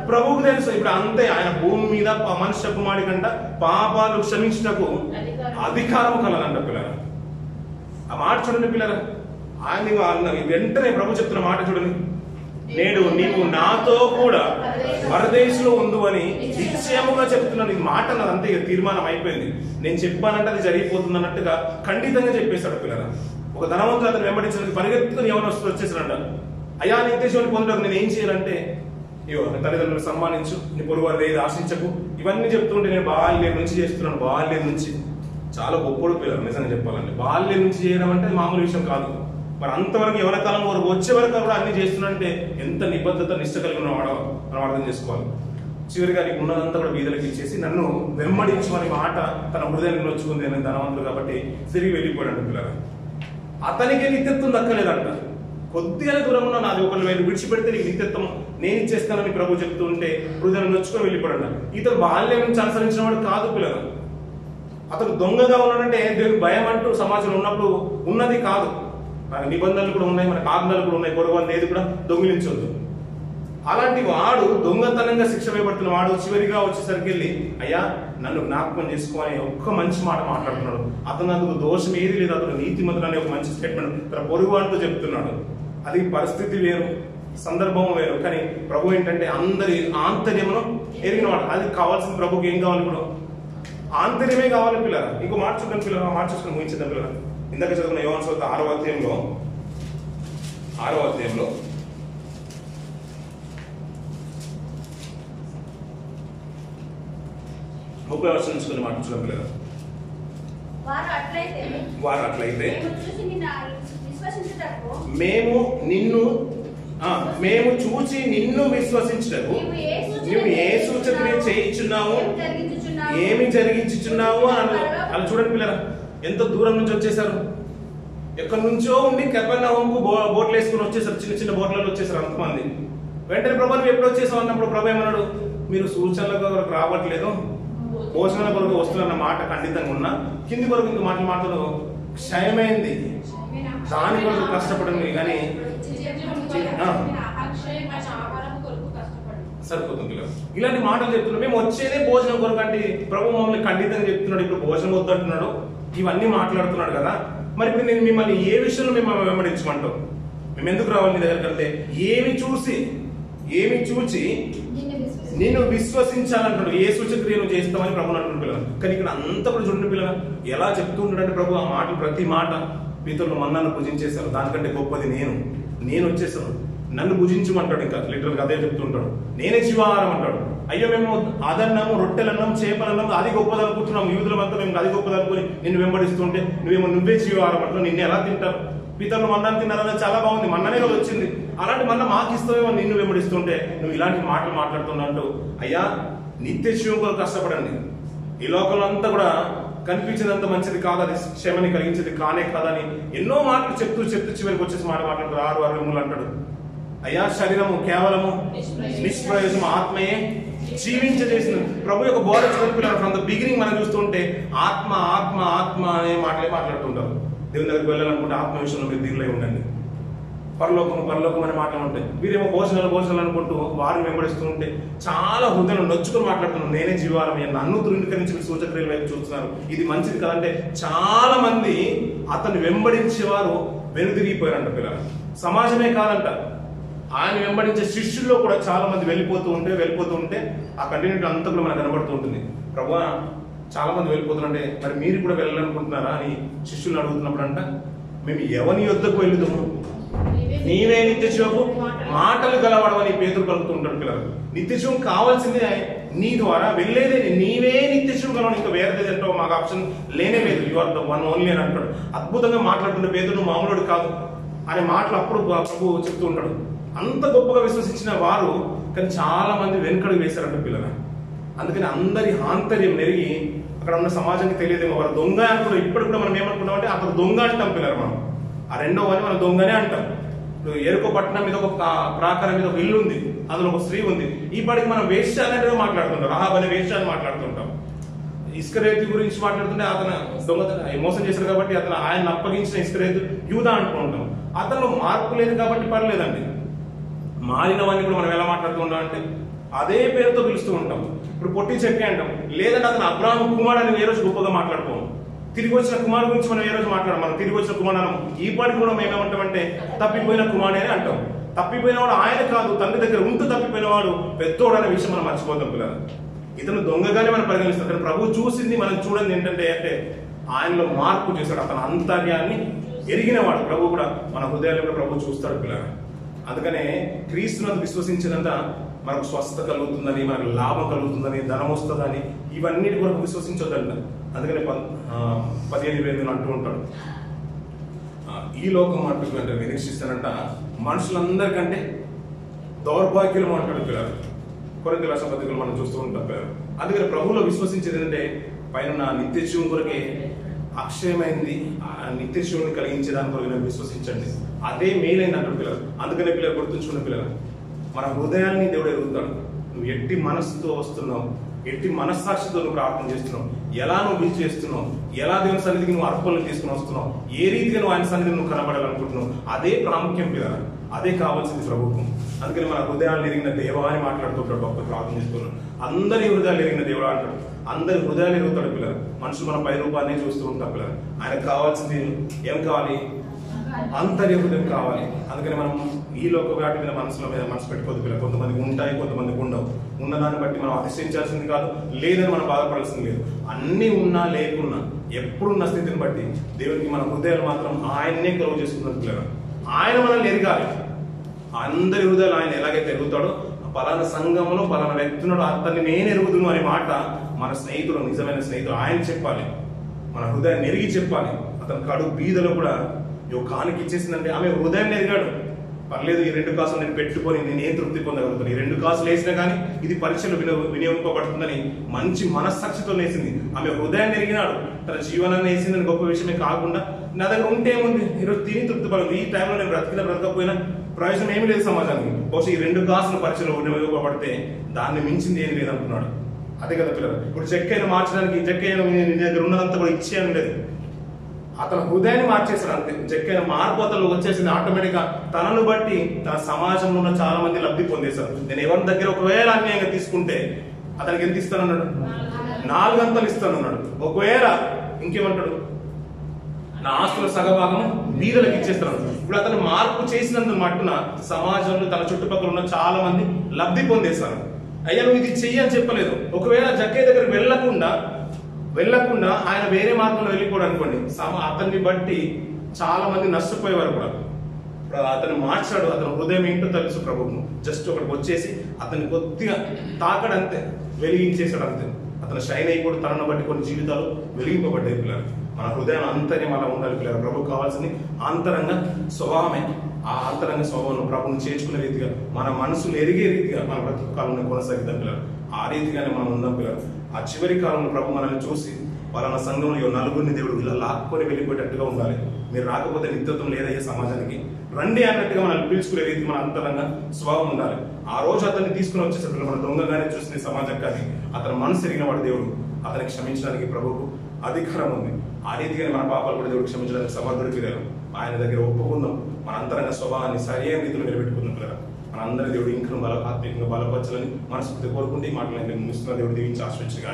ప్రభువుకు తెలుసు. ఇప్పుడు అంతే, ఆయన భూమి మీద మనుష్య కుమారుడి కంట పాపాలు క్షమించుటకు అధికారం కలదంట పిల్లల. ఆ మాట చూడండి పిల్లల. ఆయన వెంటనే ప్రభు చెప్తున్న మాట చూడండి, నేడు నీవు నాతో కూడా పరదేశంలో ఉండు అని నిశ్చయముగా చెప్తున్నాను. ఈ మాట నాది అంతే, తీర్మానం అయిపోయింది. నేను చెప్పానంటే అది జరిగిపోతుంది అన్నట్టుగా ఖండితంగా చెప్పేశాడు పిల్లల. ఒక ధనవంతుడు అతను వెంబడించడానికి పరిగెత్తుకుని ఎవరు వచ్చేసాడంట. అయ్యా నీ ఉద్దేశం పొందడానికి నేను ఏం చేయాలంటే, ఇవో తల్లిదండ్రులు సన్మానించు, నీ పొరుగు వారు ఏది ఆశించకు, ఇవన్నీ చెప్తుంటే నేను బాల్యం నుంచి చేస్తున్నాను. బాల్యం నుంచి చాలా గొప్పడు పిల్లలు నిజంగా చెప్పాలంటే. బాల్యం నుంచి చేయడం అంటే మామూలు విషయం కాదు. మరి అంతవరకు ఎవరి కాలం వరకు వచ్చే వరకు కూడా అన్ని చేస్తున్నంటే ఎంత నిబద్ధత నిష్ట కలిగి ఉన్నవాడో మనం అర్థం చేసుకోవాలి. చివరిగా నీకు ఉన్నదంతా కూడా వీధులకు ఇచ్చేసి నన్ను వెంబడించమని మాట తన హృదయాన్ని నొచ్చుకుంది. నేను ధనవంతుడు కాబట్టి తిరిగి వెళ్ళిపోయాడు పిల్లలు. అతనికి నిత్యత్వం దక్కలేదంట. కొద్దిగా దూరంలో నాది ఒకళ్ళు విడిచిపెడితే నీకు నిత్యత్వం నేను ఇచ్చేస్తానని ప్రభు చెప్తూ ఉంటే హృదయం నొచ్చుకొని వెళ్ళిపోయాడు. ఇతను బాల్యం నుంచి అనుసరించిన వాడు కాదు పిల్లలు. అతను దొంగగా ఉన్నాడంటే దేవుని భయం అంటూ సమాజంలో ఉన్నప్పుడు ఉన్నది కాదు. మన నిబంధనలు కూడా ఉన్నాయి, మన ఆజ్ఞలు కూడా ఉన్నాయి, పొరపాటు ఏది కూడా దొంగిలించొద్దు. అలాంటి వాడు దొంగతనంగా శిక్ష వేయబడుతున్న వాడు చివరిగా వచ్చేసరికి వెళ్ళి అయ్యా నన్ను జ్ఞాపకం చేసుకో అని ఒక్క మంచి మాట మాట్లాడుతున్నాడు. అతను అందుకు దోషం ఏది లేదు, అతను నీతిమంతుడు అనే ఒక మంచి స్టేట్మెంట్ తన పొరుగు అంటూ చెప్తున్నాడు. అది పరిస్థితి వేరు, సందర్భం వేరు. కానీ ప్రభు ఏంటంటే అందరి ఆంతర్యమును ఎరిగినవాడు. అది కావాల్సిన ప్రభుకి ఏం కావాలి? ఇప్పుడు ఆంతర్యమే కావాలి పిల్లలు. ఇంకో మాట చూడండి పిల్లలు, మాట చూసుకొని ముగించేద్దాం పిల్లలు. ఇందాక చదువుకున్న యోహాను సువార్త 6వ అధ్యాయంలో 30వ వచనం నుంచి మాట చూడండి పిల్లలు. వారు అట్లయితే మేము చూచి నిన్ను విశ్వసించుటకు నువ్వు ఏ సూచన చేయించున్నావు, ఏమి జరిగించుచున్నావు అని అలా చూడండి పిల్లల. ఎంతో దూరం నుంచి వచ్చేసారు, ఎక్కడి నుంచో ఉండి కెపెర్నహూముకు బోట్లు వేసుకుని వచ్చేసారు, చిన్న చిన్న బోట్లలో వచ్చేసారు అంతమంది. వెంటనే ప్రభు నువ్వు ఎప్పుడు వచ్చేసావు అన్నప్పుడు ప్రభు ఏమన్నాడు, మీరు సూచనల కొరకు రావట్లేదు, భోజనాల కొరకు వస్తున్న మాట ఖండితంగా ఉన్నా, కింది కొరకు ఇంక మాటలు క్షయమైంది, దాని కొరకు కష్టపడింది కానీ సరిపోతుంది. ఇలాంటి మాటలు చెప్తున్నాడు. మేము వచ్చేదే భోజనం కొరకు అంటే ప్రభు మమ్మల్ని ఖండితంగా చెప్తున్నాడు, ఇప్పుడు భోజనం వద్దంటున్నాడు, ఇవన్నీ మాట్లాడుతున్నాడు కదా. మరి ఇప్పుడు నేను మిమ్మల్ని ఏ విషయంలో మిమ్మల్ని వెంబడించమంటావు? మేము ఎందుకు రావాలి నీ దగ్గరికి వెళ్తే? ఏమి చూచి నేను విశ్వసించాలంటాడు. ఏ సూచక్రియ నువ్వు చేస్తామని ప్రభు అంటున్న పిల్లలు. కానీ ఇక్కడ అంతా కూడా చూడండి పిల్లలు ఎలా చెప్తూ ఉంటాడంటే ప్రభు ఆ మాటలు ప్రతి మాట, పితరులు మన్నాను భుజించేశారు, దానికంటే గొప్పది నేను వచ్చేసాను, నన్ను భుజించమంటాడు. ఇంకా లిటరల్ గా అదే చెప్తుంటాడు, నేనే జీవాహారం అంటాడు. అయ్యో మేము అదన్నాము, రొట్టెలన్నాం, చేపలన్నాం, అది గొప్పది అనుకుంటున్నాం, యూదులమంతా మేము అది గొప్పది అనుకుని నిన్ను వెంబడిస్తుంటే నువ్వే జీవాహారం అంటావు, నిన్ను ఎలా తింటారు? పితరులు మన్నాను తిన్నారని చాలా బాగుంది, మన్ననే కదా వచ్చింది, అలాంటి మన్న మాకు ఇస్తావేమో నిన్ను వెంబడిస్తుంటే నువ్వు ఇలాంటి మాటలు మాట్లాడుతున్నట్టు. అయ్యా నిత్య జీవం కొరకు కష్టపడండి. ఈ లోకంలో అంతా కూడా కనిపించేదంత మంచిది కాదు, అది క్షేమని కలిగించేది కానే కాదని ఎన్నో మాటలు చెప్తూ చివరికి వచ్చేసి మాట్లాడుతాడు. 6:63 అంటాడు, అయ్యా శరీరము కేవలము నిష్ప్రయోజనం, ఆత్మయే జీవించేసిన ప్రభు యొక్క బోధ చూపినారు. ఫ్రమ్ ద బిగినింగ్ మనం చూస్తుంటే ఆత్మ ఆత్మ ఆత్మ అనే మాటలే మాట్లాడుతుంటారు. దేవుని దగ్గరికి వెళ్ళాలనుకుంటే ఆత్మ విషయంలో మీరు దిగులై ఉండండి. పరలోకం అనే మాటలు ఉంటాయి. వీరేమో భోజనాలు అనుకుంటూ వారిని వెంబడిస్తూ ఉంటే చాలా హృదయం నొచ్చుకొని మాట్లాడుతున్నారు, నేనే జీవారం, నన్ను ధృవీకరించి సూచక్రియల వైపు చూస్తున్నారు, ఇది మంచిది కదంటే చాలా మంది అతన్ని వెంబడించేవారు వెనుదిరిగిపోయారంట పిల్లలు. సమాజమే కాదంట, ఆయన వెంబడించే శిష్యుల్లో కూడా చాలా మంది వెళ్ళిపోతూ ఉంటే ఆ కంటిన్యూటీ అంతా కూడా మనకు కనబడుతూ ఉంటుంది. ప్రభువా చాలా మంది వెళ్ళిపోతున్నారంటే మరి మీరు కూడా వెళ్ళాలనుకుంటున్నారా అని శిష్యులు అడుగుతున్నప్పుడు అంట, మేము ఎవరి యొద్దకు వెళుదాము, నీవే నిత్యశివకు మాటలు గలవాడవని పేతురు పలుకుతుంటాడు పిల్లలు. నిత్యశివం కావాల్సిందే నీ ద్వారా వెళ్ళేదే, నీవే నిత్యశివం కలవని, ఇంకా వేరేది అంటావు, మాకు ఆప్షన్ లేనే లేదు, you are the one only అని అంటాడు. అద్భుతంగా మాట్లాడుతుంటే పేతురు మామూలుడు కాదు అనే మాటలు అప్పుడు ప్రభు చెప్తూ ఉంటాడు. అంత గొప్పగా విశ్వసించిన వారు కానీ చాలా మంది వెనుకడుగు వేశారంట పిల్లలు. అందుకని అందరి ఆంతర్యం నెరిగి అక్కడ ఉన్న సమాజానికి తెలియదేమో వారు దొంగ అనుకుంటాం. ఇప్పుడు కూడా మనం ఏమనుకుంటామంటే అతను దొంగ అంటాం పిల్లలు. మనం ఆ రెండో వారిని మనం దొంగనే అంటాం. ఎరుకో పట్టణం మీద ఒక ప్రాకారం మీద ఒక ఇల్లు ఉంది, అందులో ఒక స్త్రీ ఉంది, ఈ పాటికి మనం వేశ్య అనేది మాట్లాడుతుంటాం, రాహాబ్ అనే వేశ్య అని మాట్లాడుతుంటాం. ఇస్కరేతు గురించి మాట్లాడుతుంటే అతను దొంగతనం మోసం చేశారు కాబట్టి ఆయన అప్పగించిన ఇస్కరేతు యూదా అంటూ ఉంటాం. అతను మార్పు లేదు కాబట్టి పర్లేదండి. మారిన వాడిని కూడా మనం ఎలా మాట్లాడుతూ ఉంటాం అంటే అదే పేరుతో పిలుస్తూ ఉంటాం. ఇప్పుడు పొట్టి చెక్కి అంటాం, లేదంటే అతను అబ్రాహాము కుమారుడు ఏ రోజు గొప్పగా మాట్లాడుకోము. తిరిగి వచ్చిన కుమారుడు గురించి మనం ఏ రోజు మాట్లాడము. మనం తిరిగి వచ్చిన కుమారుడు ఈ పాటికి కూడా మేమేమంటామంటే తప్పిపోయిన కుమారుడు అని అంటాం. తప్పిపోయిన వాడు ఆయన కాదు, తండ్రి దగ్గర ఉంటూ తప్పిపోయిన వాడు పెద్దోడు అనే విషయం మనం మర్చిపోతాం పిల్లలు. ఇతను దొంగగానే మనం పరిగణిస్తాం, కానీ ప్రభు చూసింది మనం చూడండి ఏంటంటే ఆయనలో మార్పు చేశాడు. అతను అంతర్యాన్ని ఎరిగినవాడు. ప్రభు కూడా మన హృదయాల్లో ప్రభు చూస్తాడు పిల్లలు. అందుకనే క్రీస్తునందు విశ్వసించినంత మనకు స్వస్థత కలుగుతుందని, మనకు లాభం కలుగుతుందని, ధనం వస్తుందని, ఇవన్నిటి కొరకు విశ్వసించొద్దంట. అందుకనే 15:28 అంటూ ఉంటాడు, ఈ లోకం అంటూ నిరీక్షిస్తానంట మనుషులందరికంటే దౌర్భాగ్యులు అంటాడు పిల్లలు. కొరింథీ రాసిన పత్రికలు మనం చూస్తూ ఉంటాం పిల్లలు. అందుకని ప్రభువులో విశ్వసించేది ఏంటంటే పైన నిత్య జీవం కొరకే, అక్షయమైంది నిత్య జీవుని కలిగించే దాని కొరకు విశ్వసించండి, అదే మేలైంది అంటాడు పిల్లలు. అందుకనే పిల్లలు గుర్తుంచుకున్న పిల్లలు, మన హృదయాన్ని దేవుడు ఎరుగుతాడు. నువ్వు ఎట్టి మనస్సుతో వస్తున్నావు, ఎట్టి మనస్సాక్షితో నువ్వు ప్రార్థన చేస్తున్నావు, ఎలా నువ్వు విజ్ చేస్తున్నావు, ఎలా దేవుని సన్నిధికి నువ్వు అర్పణలు తీసుకుని వస్తున్నావు, ఏ రీతిగా నువ్వు ఆయన సన్నిధిని నువ్వు కనబడాలనుకుంటున్నావు, అదే ప్రాముఖ్యం పిల్లలు, అదే కావాల్సింది ప్రభుత్వం. అందుకని మన హృదయాలు ఎరిగిన దేవా అని మాట్లాడుతుంటాడు భక్తులు, ప్రార్థన చేస్తున్నాడు. అందరి హృదయాలు ఎరిగిన దేవుడు అంటాడు, అందరి హృదయాలు ఎరుగుతాడు పిల్లలు. మనుషులు మన పై రూపాన్ని చూస్తూ ఉంటాం పిల్లలు. ఆయనకు కావాల్సింది ఏం కావాలి? అంతర్య హృదయం కావాలి. అందుకని మనం ఈ లోక వాటి మీద మనసు పెట్టుకోవద్దు పిల్లలు. కొంతమందికి ఉంటాయి, కొంతమందికి ఉండవు. ఉన్నదాన్ని బట్టి మనం అతిశయించాల్సింది కాదు, లేదని మనం బాధపడాల్సింది లేదు. అన్ని ఉన్నా లేకున్నా ఎప్పుడున్న స్థితిని బట్టి దేవునికి మన హృదయాలు మాత్రం ఆయన్నే కలుగు చేసుకున్నది పిల్లలు. ఆయన మనల్ని ఎరగాలి. అందరి హృదయాలు ఆయన ఎలాగైతే ఎరుగుతాడో, పలానా సంఘంలో పలానా వ్యక్తున్నాడు, అతన్ని నేను ఎరుగుదును అనే మాట మన స్నేహితుడు, నిజమైన స్నేహితుడు ఆయన చెప్పాలి. మన హృదయాన్ని ఎరిగి చెప్పాలి. అతను కడు బీదలో కూడా కానికి ఇచ్చేసిందంటే ఆమె హృదయాన్ని ఎరిగాడు. పర్లేదు ఈ 2 కాసులు నేను పెట్టుకొని నేను ఏం తృప్తి పొందగలుగుతాను, ఈ 2 కాసులు వేసినా కానీ ఇది పరీక్షలు వినియోగింపబడుతుందని మంచి మనస్సాక్షితో వేసింది. ఆమె హృదయాన్ని ఎరిగినాడు, తన జీవనాన్ని వేసిందని గొప్ప విషయమే కాకుండా నా దగ్గర ఉంటే ఏముంది, ఈరోజు తిని తృప్తి పడదు, ఈ టైంలో నేను బ్రతకపోయినా ప్రయోజనం ఏమీ లేదు సమాజానికి. బహుశా ఈ 2 కాసులు పరీక్షలు వినియోగింపబడితే దాన్ని మించింది ఏం లేదంటున్నాడు. అదే కదా పిల్లలు, ఇప్పుడు చెక్కైనా మార్చడానికి చెక్కైనా నీ దగ్గర ఉన్నదంతా కూడా ఇచ్చేయడం లేదు, అతను హృదయాన్ని మార్చేశాడు అంతే. చెక్కైన మార్పు అతను వచ్చేసింది ఆటోమేటిక్ గా. తనను బట్టి తన సమాజంలో ఉన్న చాలా మంది లబ్ధి పొందేశారు. నేను ఎవరి దగ్గర ఒకవేళ అన్యాయంగా తీసుకుంటే అతనికి ఎంత ఇస్తానన్నాడు, 4 అంతలు ఇస్తానన్నాడు. ఒకవేళ ఇంకేమంటాడు, నా ఆస్తుల సగభాగం బీదలకు ఇచ్చేస్తున్నాడు. ఇప్పుడు అతను మార్పు చేసినందుకు మట్టున సమాజంలో తన చుట్టుపక్కల ఉన్న చాలా మంది లబ్ధి పొందేశారు. అయ్యా నువ్వు ఇది చెయ్యి అని చెప్పలేదు. ఒకవేళ జక్కయ్య దగ్గర వెళ్ళకుండా ఆయన వేరే మార్గంలో వెళ్ళిపోవడం అనుకోండి, అతన్ని బట్టి చాలా మంది నష్టపోయేవారు కూడా. అతను మార్చాడు, అతను హృదయం ఏంటో తెలుసు ప్రభువును. జస్ట్ ఒకటి వచ్చేసి అతన్ని కొద్దిగా తాకడంతే, వెలిగించేశాడు అంతే. అతను షైన్ అయిపోయి తనను బట్టి కొన్ని జీవితాలు వెలిగింపబడ్డాయి పిల్లలు. మన హృదయం అంతర్యం అలా ఉండాలి పిల్లలు. ప్రభుకు కావాల్సింది అంతరంగ స్వభావమే. ఆ అంతరంగ స్వభావం ప్రభుని చేర్చుకునే రీతిగా, మన మనసులు ఎరిగే రీతిగా మన బ్రతుకు కాలంలో కొనసాగిద్దాం పిల్లలు. ఆ రీతిగానే మనం ఉందాం పిల్లలు. ఆ చివరి కాలంలో ప్రభు మనల్ని చూసి పలానా సంఘంలో 4 దేవుడు ఇలా లాక్కొని వెళ్ళిపోయేటట్టుగా ఉండాలి. మీరు రాకపోతే నిత్యత్వం లేదయ్యే సమాజానికి రండి అన్నట్టుగా మనల్ని పిలుచుకునే రీతి మన అంతరంగ స్వభావం ఉండాలి. ఆ రోజు అతన్ని తీసుకుని వచ్చేసరికి మన దొంగగానే చూసిన సమాజం కానీ అతను మనసు ఎరిగిన వాడు దేవుడు. అతనికి క్షమించడానికి ప్రభువుకు అధికారం ఉంది. ఆ రీతిగానే మన పాపాలు కూడా దేవుడు క్షమించడానికి సమర్థుడు పిల్లలు. ఆయన దగ్గర ఒప్పుకుందాం, మన అంతరంగ స్వభావాన్ని సరైన రీతిలో నిలబెట్టుకుందాం పిల్లలు. మన అందరి దేవుడు ఇంకా ఆత్మీయంగా బలపరచాలని మనస్ఫూర్తి కోరుకుంటే ఈ మాటలు ముగిస్తున్న దేవుడు దీవించి ఆశ్రయించగా.